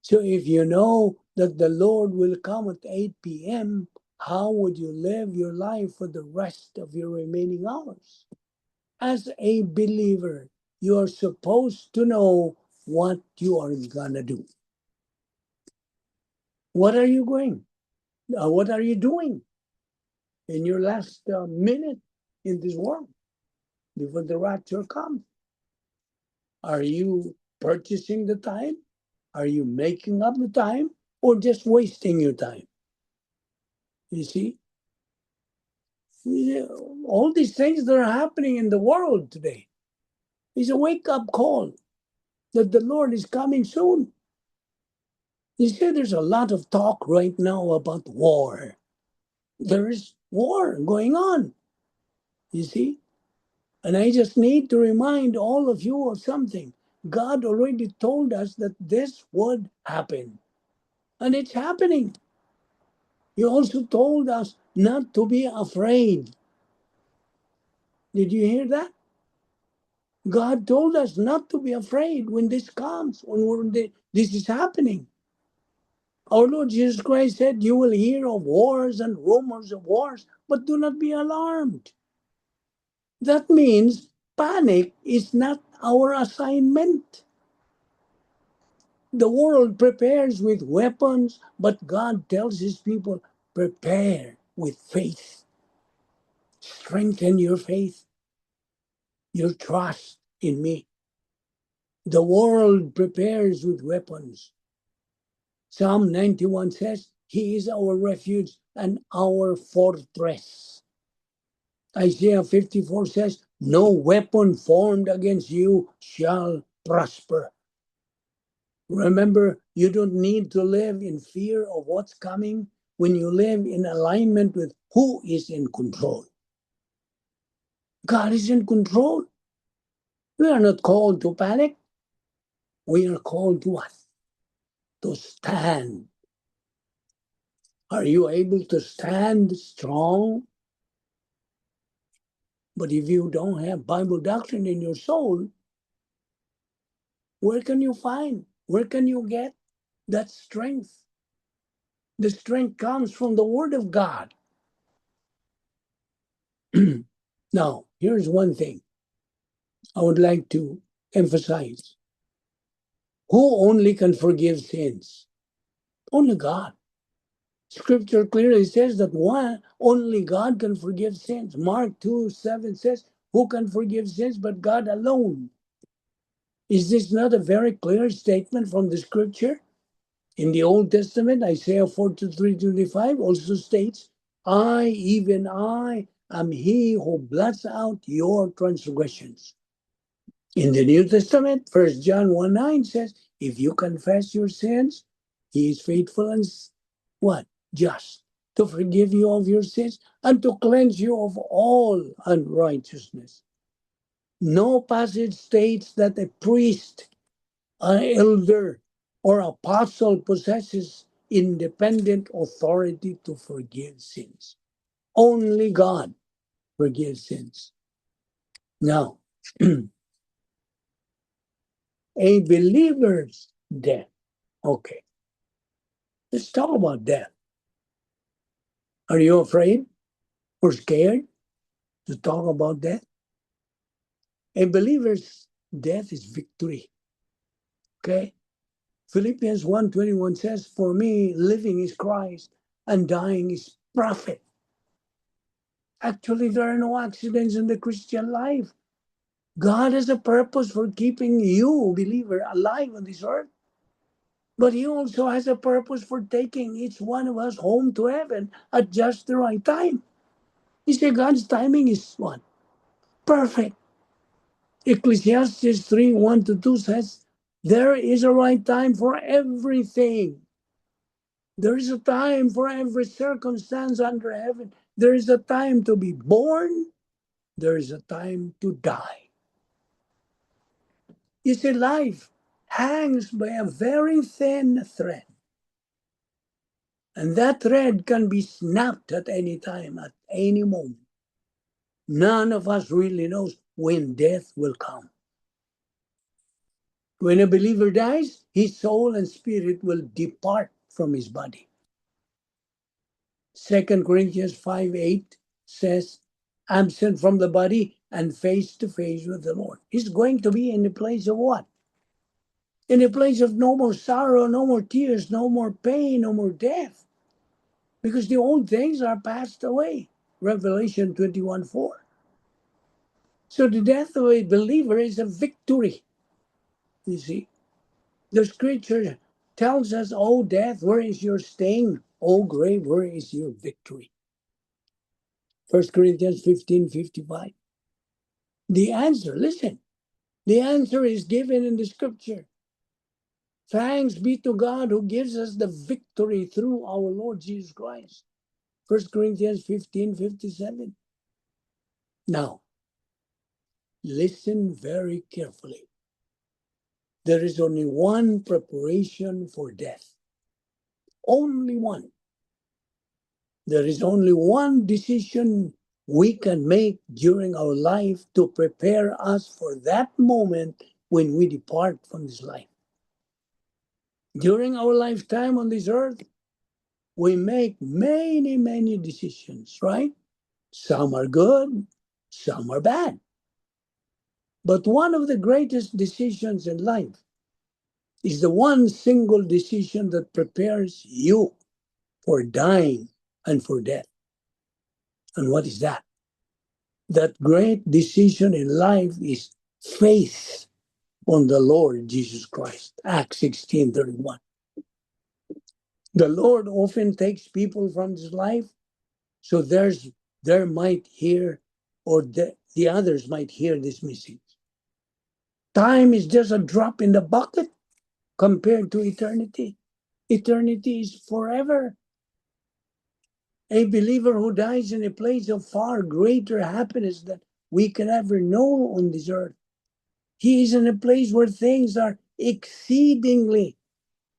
So if you know that the Lord will come at 8 p.m., how would you live your life for the rest of your remaining hours? As a believer, you are supposed to know what you are gonna do. What are you going? What are you doing in your last minute in this world before the rapture comes? Are you purchasing the time? Are you making up the time or just wasting your time? You see, all these things that are happening in the world today is a wake up call that the Lord is coming soon. You see, there's a lot of talk right now about war. There is war going on, you see. And I just need to remind all of you of something. God already told us that this would happen, and it's happening. He also told us not to be afraid. Did you hear that? God told us not to be afraid when this comes, this is happening. Our Lord Jesus Christ said, "You will hear of wars and rumors of wars, but do not be alarmed." That means panic is not our assignment. The world prepares with weapons, but God tells his people, prepare with faith. Strengthen your faith, your trust in me. The world prepares with weapons. Psalm 91 says, he is our refuge and our fortress. Isaiah 54 says, no weapon formed against you shall prosper. Remember, you don't need to live in fear of what's coming when you live in alignment with who is in control. God is in control. We are not called to panic. We are called to what? To stand. Are you able to stand strong? But if you don't have Bible doctrine in your soul, where can you find? Where can you get that strength? The strength comes from the Word of God. Now, here's one thing I would like to emphasize. Who only can forgive sins? Only God. Scripture clearly says that only God can forgive sins. Mark 2:7 says, who can forgive sins but God alone? Is this not a very clear statement from the scripture? In the Old Testament, Isaiah 43:25 also states, I, even I, am he who blots out your transgressions. In the New Testament, 1 John 1:9 says, if you confess your sins, he is faithful and what? Just to forgive you of your sins and to cleanse you of all unrighteousness. No passage states that a priest, an elder, or apostle possesses independent authority to forgive sins. Only God forgives sins. Now, a believer's death. Okay, let's talk about death. Are you afraid or scared to talk about death? A believer's death is victory. Okay? Philippians 1:21 says, for me, living is Christ and dying is profit. Actually, there are no accidents in the Christian life. God has a purpose for keeping you, believer, alive on this earth. But he also has a purpose for taking each one of us home to heaven at just the right time. You see, God's timing is what? Perfect. Ecclesiastes 3:1-2 says, there is a right time for everything. There is a time for every circumstance under heaven. There is a time to be born. There is a time to die. You see, life hangs by a very thin thread. And that thread can be snapped at any time, at any moment. None of us really knows when death will come. When a believer dies, his soul and spirit will depart from his body. 2 Corinthians 5:8 says, absent from the body and face to face with the Lord. He's going to be in the place of what? In a place of no more sorrow, no more tears, no more pain, no more death. Because the old things are passed away. Revelation 21:4. So the death of a believer is a victory. You see, the scripture tells us, "Oh death, where is your sting? Oh grave, where is your victory?" 1 Corinthians 15:55. The answer, listen, the answer is given in the scripture. Thanks be to God who gives us the victory through our Lord Jesus Christ. 1 Corinthians 15:57. Now, listen very carefully. There is only one preparation for death. Only one. There is only one decision we can make during our life to prepare us for that moment when we depart from this life. During our lifetime on this earth, we make many, many decisions, right? Some are good, some are bad. But one of the greatest decisions in life is the one single decision that prepares you for dying and for death. And what is that? That great decision in life is faith on the Lord Jesus Christ. Acts 16:31. The Lord often takes people from this life so there might hear, or the others might hear this message. Time is just a drop in the bucket compared to eternity. Eternity is forever. A believer who dies in a place of far greater happiness than we can ever know on this earth. He is in a place where things are exceedingly,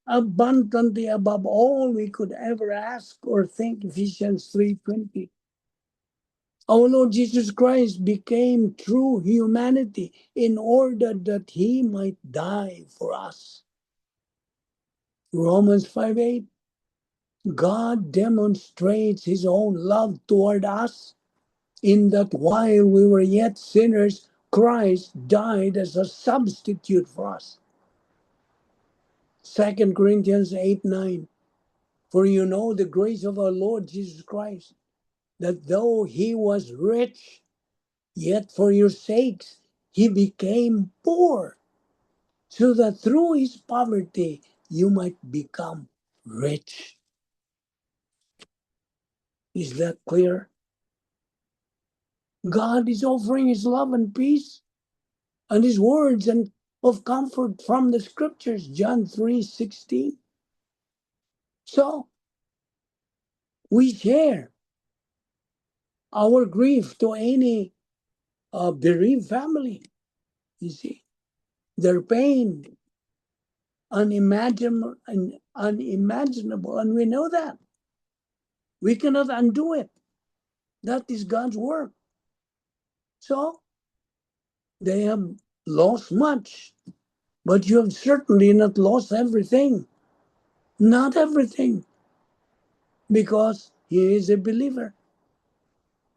abundantly above all we could ever ask or think. Ephesians 3:20. Our Lord Jesus Christ became true humanity in order that he might die for us. Romans 5:8. God demonstrates his own love toward us in that while we were yet sinners, Christ died as a substitute for us. 2 Corinthians 8:9. For you know the grace of our Lord Jesus Christ, that though he was rich, yet for your sakes he became poor, so that through his poverty you might become rich. Is that clear? God is offering his love and peace and his words and of comfort from the scriptures, John 3:16. So we share our grief to any bereaved family. You see, their pain, unimaginable, and we know that. We cannot undo it. That is God's work. So they have lost much, but you have certainly not lost everything. Not everything, because he is a believer.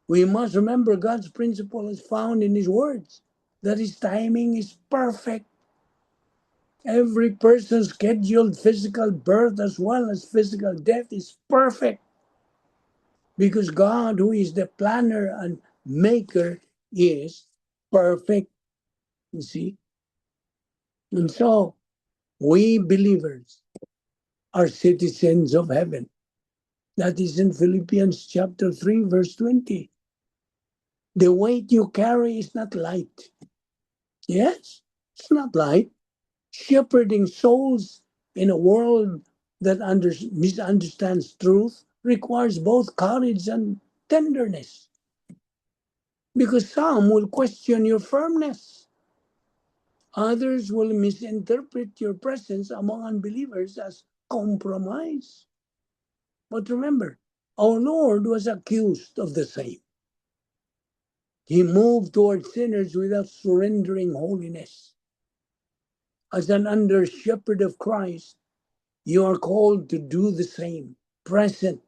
We must remember God's principle is found in his words, that his timing is perfect. Every person's scheduled physical birth as well as physical death is perfect, because God, who is the planner and maker, is perfect. You see? And so we believers are citizens of heaven. That is in Philippians chapter 3, verse 20. The weight you carry is not light. Yes, it's not light. Shepherding souls in a world that misunderstands truth requires both courage and tenderness. Because some will question your firmness. Others will misinterpret your presence among unbelievers as compromise. But remember, our Lord was accused of the same. He moved toward sinners without surrendering holiness. As an under shepherd of Christ, you are called to do the same, present,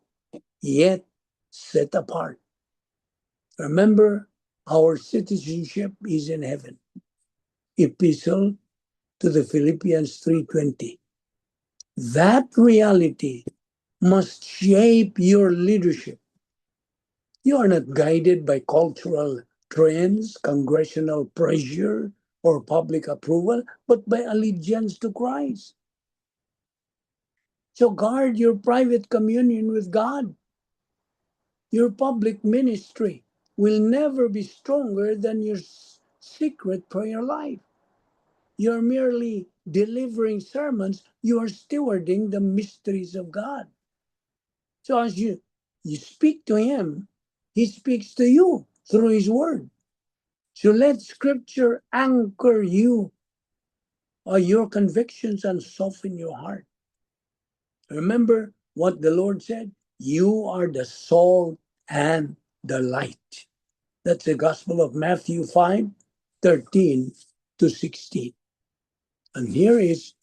yet set apart. Remember Our citizenship is in heaven. Epistle to the Philippians 3:20. That reality must shape your leadership. You are not guided by cultural trends, congressional pressure, or public approval, but by allegiance to Christ. So guard your private communion with God. Your public ministry will never be stronger than your secret prayer life. You're merely delivering sermons, you are stewarding the mysteries of God. So as you speak to Him, He speaks to you through His Word. So let Scripture anchor you or your convictions and soften your heart. Remember what the Lord said? You are the salt and the light. That's the Gospel of Matthew 5:13 to 16. And here is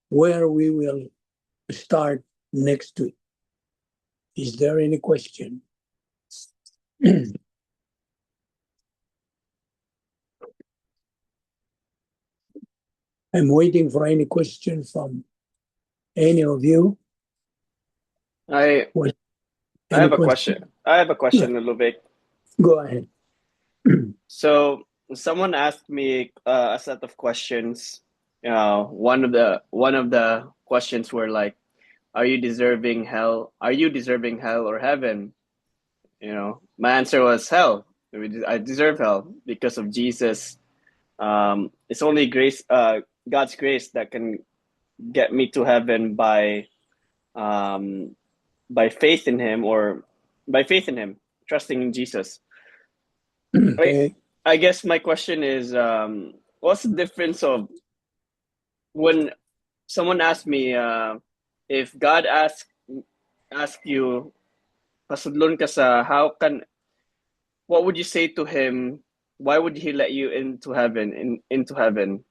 where we will start next week. Is there any question? I'm waiting for any question from any of you. I What, I any have a question. I have a question, Ludovic. Go ahead. So someone asked me a set of questions. One of the questions were like, "Are you deserving hell? Are you deserving hell or heaven?" My answer was hell. I deserve hell because of Jesus. It's only grace, God's grace, that can get me to heaven um, by faith in Him, or by faith in Him, trusting in Jesus. Okay. I guess my question is, what's the difference of when someone asked me, if God ask you, pasudlon ka sa, what would you say to Him? Why would He let you into heaven? Into heaven.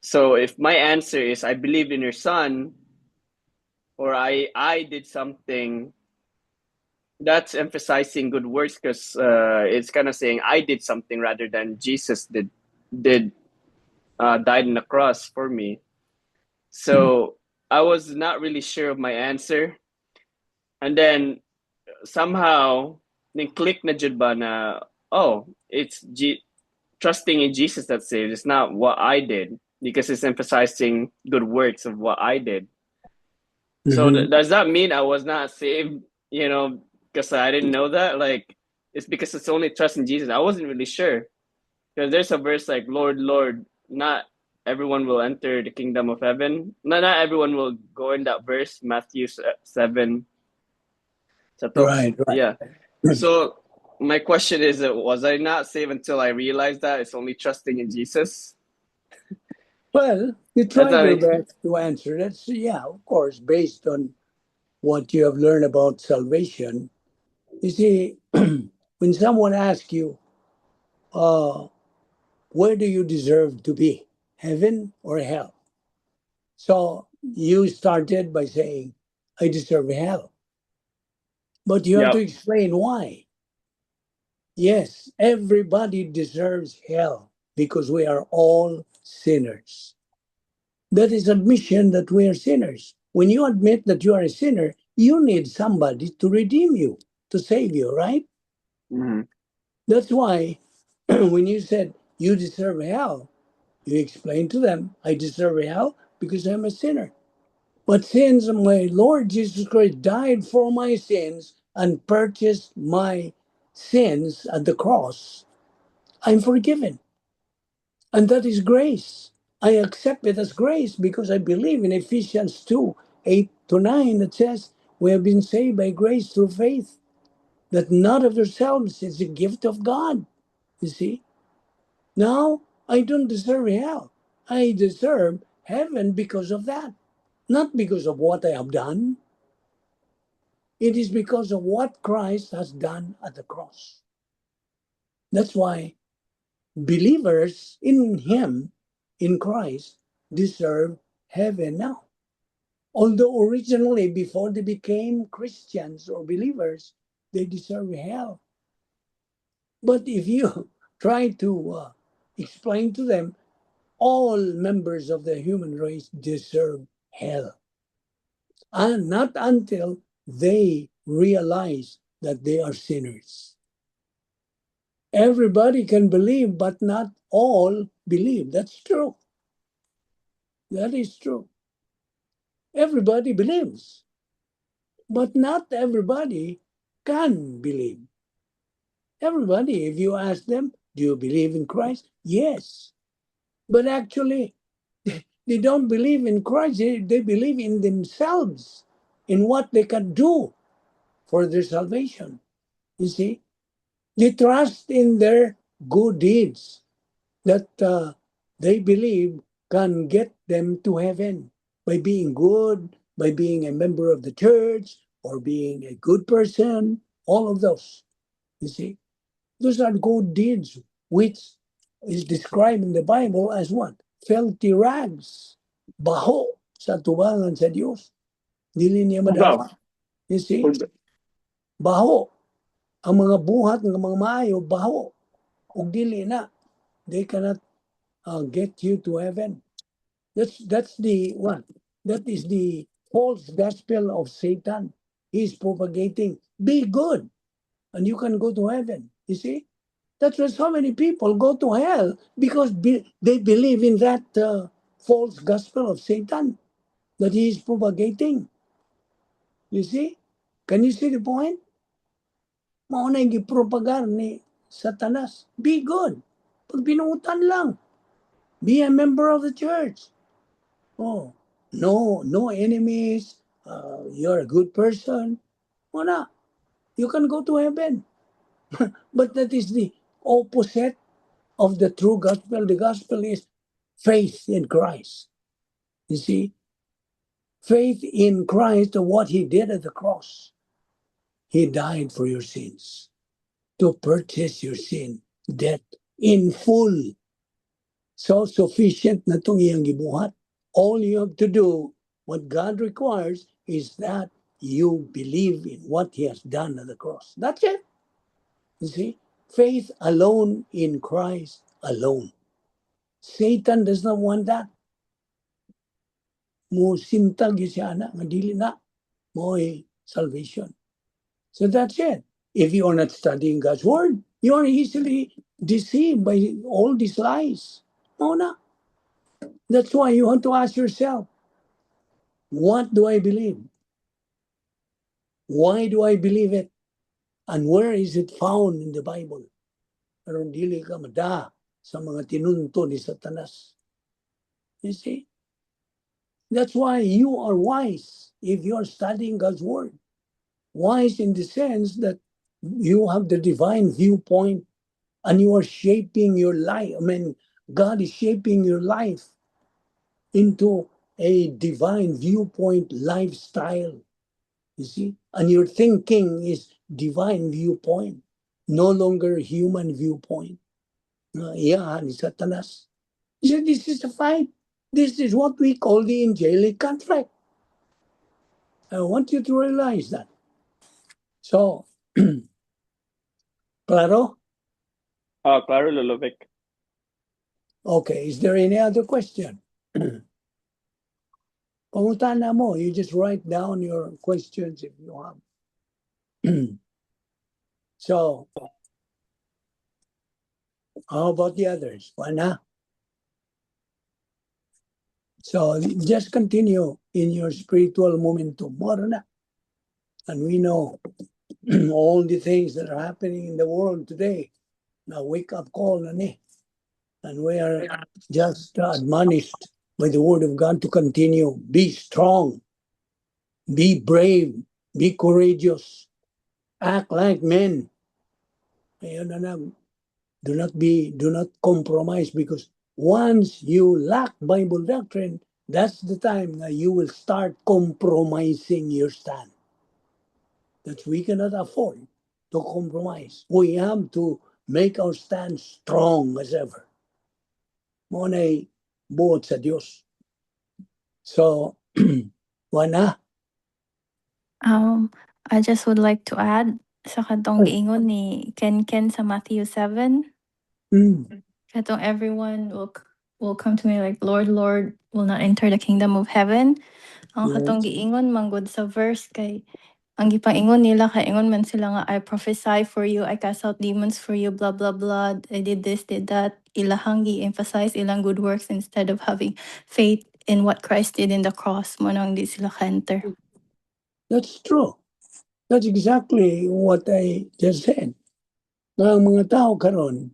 So if my answer is I believe in your Son, or I did something, that's emphasizing good works, because it's kind of saying I did something rather than Jesus did died on the cross for me. So I was not really sure of my answer, and then somehow then click na jud ba na, oh, it's trusting in Jesus that saves. It's not what I did, because it's emphasizing good works of what I did. So Mhm. does that mean I was not saved? Because I didn't know that. Like, it's because it's only trust in Jesus. I wasn't really sure, because there's a verse like, "Lord, Lord, not everyone will enter the kingdom of heaven." Not everyone will go in that verse, Matthew 7. Right, right. Yeah. So my question is, was I not saved until I realized that it's only trusting in Jesus? Well, you That's tried how your I, best to answer. That's, yeah, of course, based on what you have learned about salvation. You see, when someone asks you, uh, where do you deserve to be, heaven or hell? So you started by saying, I deserve hell. But you have to yep. explain why. Yes, everybody deserves hell because we are all sinners. That is admission that we are sinners. When you admit that you are a sinner, you need somebody to redeem you, to save you, right? Mm-hmm. That's why when you said you deserve hell, you explained to them, I deserve hell because I'm a sinner. But since my Lord Jesus Christ died for my sins and purchased my sins at the cross, I'm forgiven. And that is grace. I accept it as grace because I believe in Ephesians 2:8 to 9 that says, we have been saved by grace through faith, that not of yourselves is a gift of God. You see? Now, I don't deserve hell. I deserve heaven because of that. Not because of what I have done. It is because of what Christ has done at the cross. That's why believers in Him, in Christ, deserve heaven now. Although originally, before they became Christians or believers, they deserve hell. But if you try to explain to them all members of the human race deserve hell. And not until they realize that they are sinners. Everybody can believe, but not all believe. That's true. That is true. Everybody believes, but not everybody can believe. Everybody, if you ask them, do you believe in Christ? Yes. But actually, they don't believe in Christ. They believe in themselves, in what they can do for their salvation. You see, they trust in their good deeds that they believe can get them to heaven by being good, by being a member of the church, or being a good person. All of those, you see, those are good deeds, which is described in the Bible as what? Filthy rags. Baho sa tubangan sa Diyos. Dili niya madawat. You see? Baho. Ang mga buhat ng mga maayo, baho. Ug dili na. They cannot get you to heaven. That's the one. That is the false gospel of Satan. He's propagating. Be good, and you can go to heaven. You see? That's why so many people go to hell because they believe in that false gospel of Satan that he is propagating. You see? Can you see the point? Mauna yung gipropagar ni Satanas. Be good. Pag binuutan lang. Be a member of the church. Oh, no enemies. You're a good person. Wala. You can go to heaven. But that is the opposite of the true gospel. The gospel is faith in Christ. You see? Faith in Christ and what he did at the cross. He died for your sins to purchase your sin debt in full. So sufficient na itong iyang gibuhat. All you have to do, what God requires, is that you believe in what he has done at the cross. That's it. You see? Faith alone in Christ alone. Satan does not want that. Mo sintag yun siya na, madili na. Mo salvation. So that's it. If you are not studying God's word, you are easily deceived by all these lies. No, no. That's why you want to ask yourself, what do I believe? Why do I believe it? And where is it found in the Bible? Pero dili ka mada sa mga tinunto ni Satanas. You see? That's why you are wise if you are studying God's word. Wise in the sense that you have the divine viewpoint and you are shaping your life. I mean, God is shaping your life into a divine viewpoint lifestyle. You see? And your thinking is divine viewpoint, no longer human viewpoint. Iyahan ni Satanas. So this is a fight. This is what we call the angelic conflict. I want you to realize that. So, claro? Claro, Lolovic. Okay, is there any other question? Pangutan na mo, you just write down your questions if you have. So, how about the others? Why not? So, just continue in your spiritual momentum. More na. And we know all the things that are happening in the world today. Now, wake up call na ni. And we are just admonished by the word of God to continue. Be strong. Be brave. Be courageous. Act like men. Ayun na. Do not compromise, because once you lack Bible doctrine, that's the time that you will start compromising your stand. That we cannot afford to compromise. We have to make our stand strong as ever. Mo na'y buot sa Diyos. So, wana. I just would like to add sa katong giingon ni Ken sa Matthew 7. Mm. Katong everyone will come to me like, Lord, Lord, will not enter the kingdom of heaven. Ang katong Yes. giingon manggod sa verse kay ang gipaingon nila kay ingon man sila nga I prophesy for you, I cast out demons for you, blah blah blah. I did this, did that. Ilahang gi-emphasize ilang good works instead of having faith in what Christ did in the cross. Mo nang di sila ka-enter. That's true. That's exactly what I just said. Nga ang mga tao karon,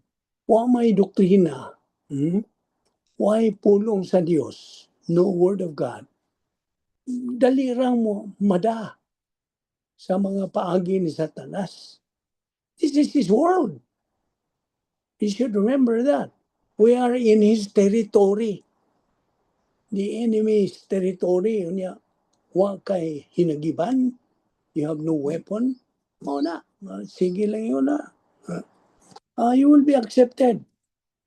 wa may doktrina, why pulong sa Dios, no word of God. Dali ra mo mada sa mga paagi ni Satanas. This is his world. You should remember that. We are in his territory. The enemy's territory. Unya, wa kay hinagiban. You have no weapon. O na, sige lang yun na. You will be accepted.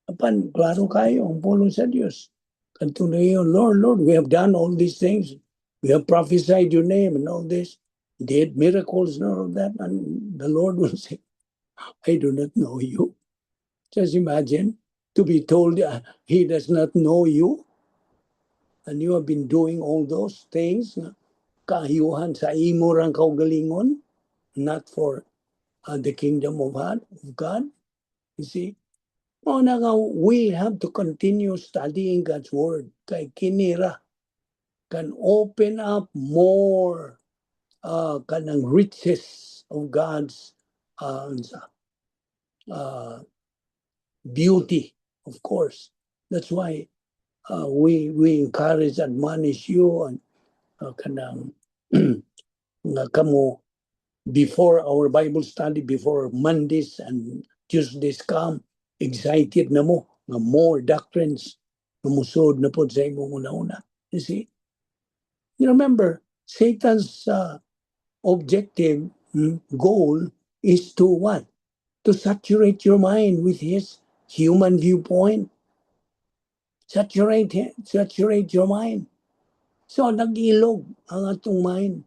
Apan, klaro kayo, ang pulong sa Diyos. Kanto na yun, Lord, Lord, we have done all these things. We have prophesied your name and all this. Did miracles and all of that. And the Lord will say, I do not know you. Just imagine to be told he does not know you. And you have been doing all those things. Kaayuhan sa imo rang kaugalingon. Not for the kingdom of God. You see? O na nga, we have to continue studying God's word. Kay kinira can open up more kanang riches of God's beauty, of course. That's why we encourage, admonish you and kanang nga kamo before our Bible study, before Mondays and Tuesdays come, excited na mo nga more doctrines na musod na po sa imong una-una. You see? You remember, Satan's objective, goal is to what? To saturate your mind with his human viewpoint. Saturate your mind. So, nag-ilog ang atong mind.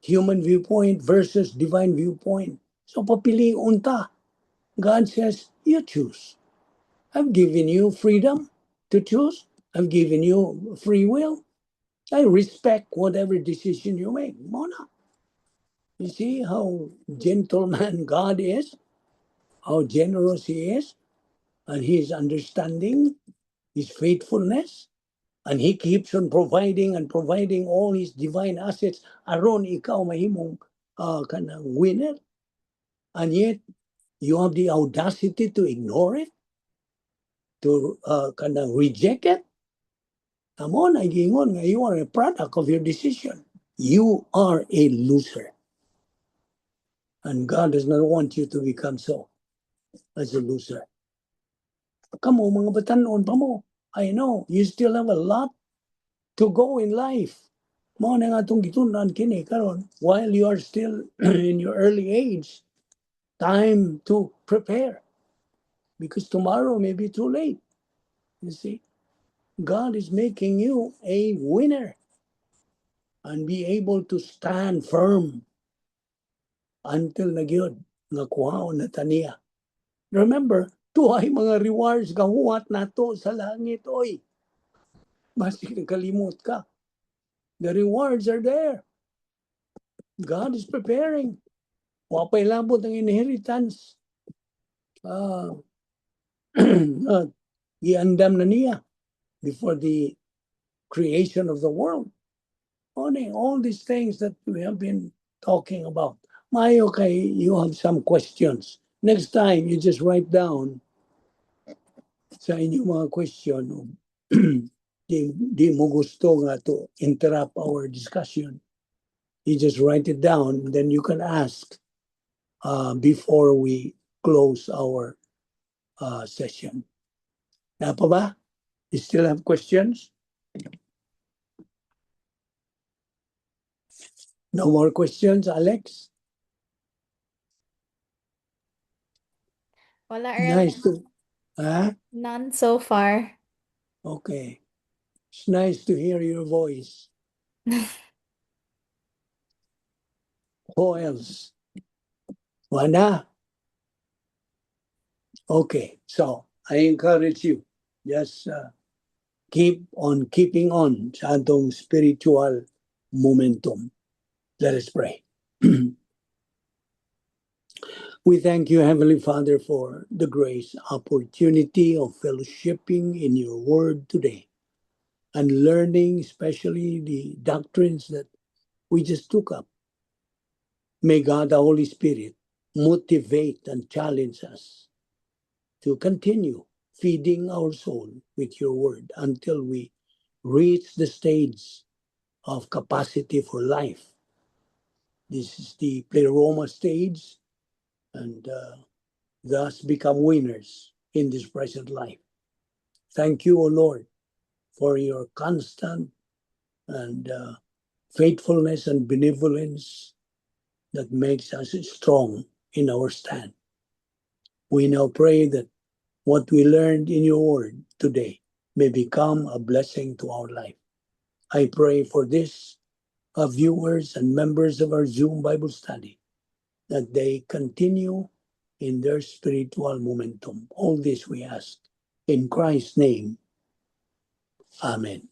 Human viewpoint versus divine viewpoint. So, papiliun ta. God says, you choose. I've given you freedom to choose. I've given you free will. I respect whatever decision you make. Mona. You see how gentleman God is? How generous he is? And his understanding, his faithfulness. And he keeps on providing and providing all his divine assets. Aron ikaw mahimong kanang winner. And yet, you have the audacity to ignore it, to kanang reject it. Amon, ay gingon nga you are a product of your decision. You are a loser. And God does not want you to become so, as a loser. Kamo, mga batanon pa mo. I know, you still have a lot to go in life. Mo na nga itong gitunan kini karon while you are still in your early age, time to prepare. Because tomorrow may be too late. You see, God is making you a winner and be able to stand firm until nagyod nga kuhaon na taniya. Remember, tuhay mga rewards gahuwat nato sa langit, oy. Basi nakalimot ka. The rewards are there. God is preparing. Wapay labot ang inheritance. Giandam na niya before the creation of the world. All these things that we have been talking about. Okay, you have some questions. Next time, you just write down sa inyong mga question. di mo gusto nga to interrupt our discussion. You just write it down, then you can ask before we close our session. Na pa ba? You still have questions? No more questions, Alex? Wala, Nice to, None so far. Okay. It's nice to hear your voice. Who else? Wala? Okay, so I encourage you, just keep on keeping on sa atong spiritual momentum. Let us pray. We thank you, Heavenly Father, for the grace, opportunity of fellowshipping in your word today and learning, especially the doctrines that we just took up. May God, the Holy Spirit, motivate and challenge us to continue feeding our soul with your word until we reach the stage of capacity for life. This is the pleroma stage, and thus become winners in this present life. Thank you, O Lord, for your constant and faithfulness and benevolence that makes us strong in our stand. We now pray that what we learned in your word today may become a blessing to our life. I pray for this, viewers and members of our Zoom Bible study, that they continue in their spiritual momentum. All this we ask in Christ's name. Amen.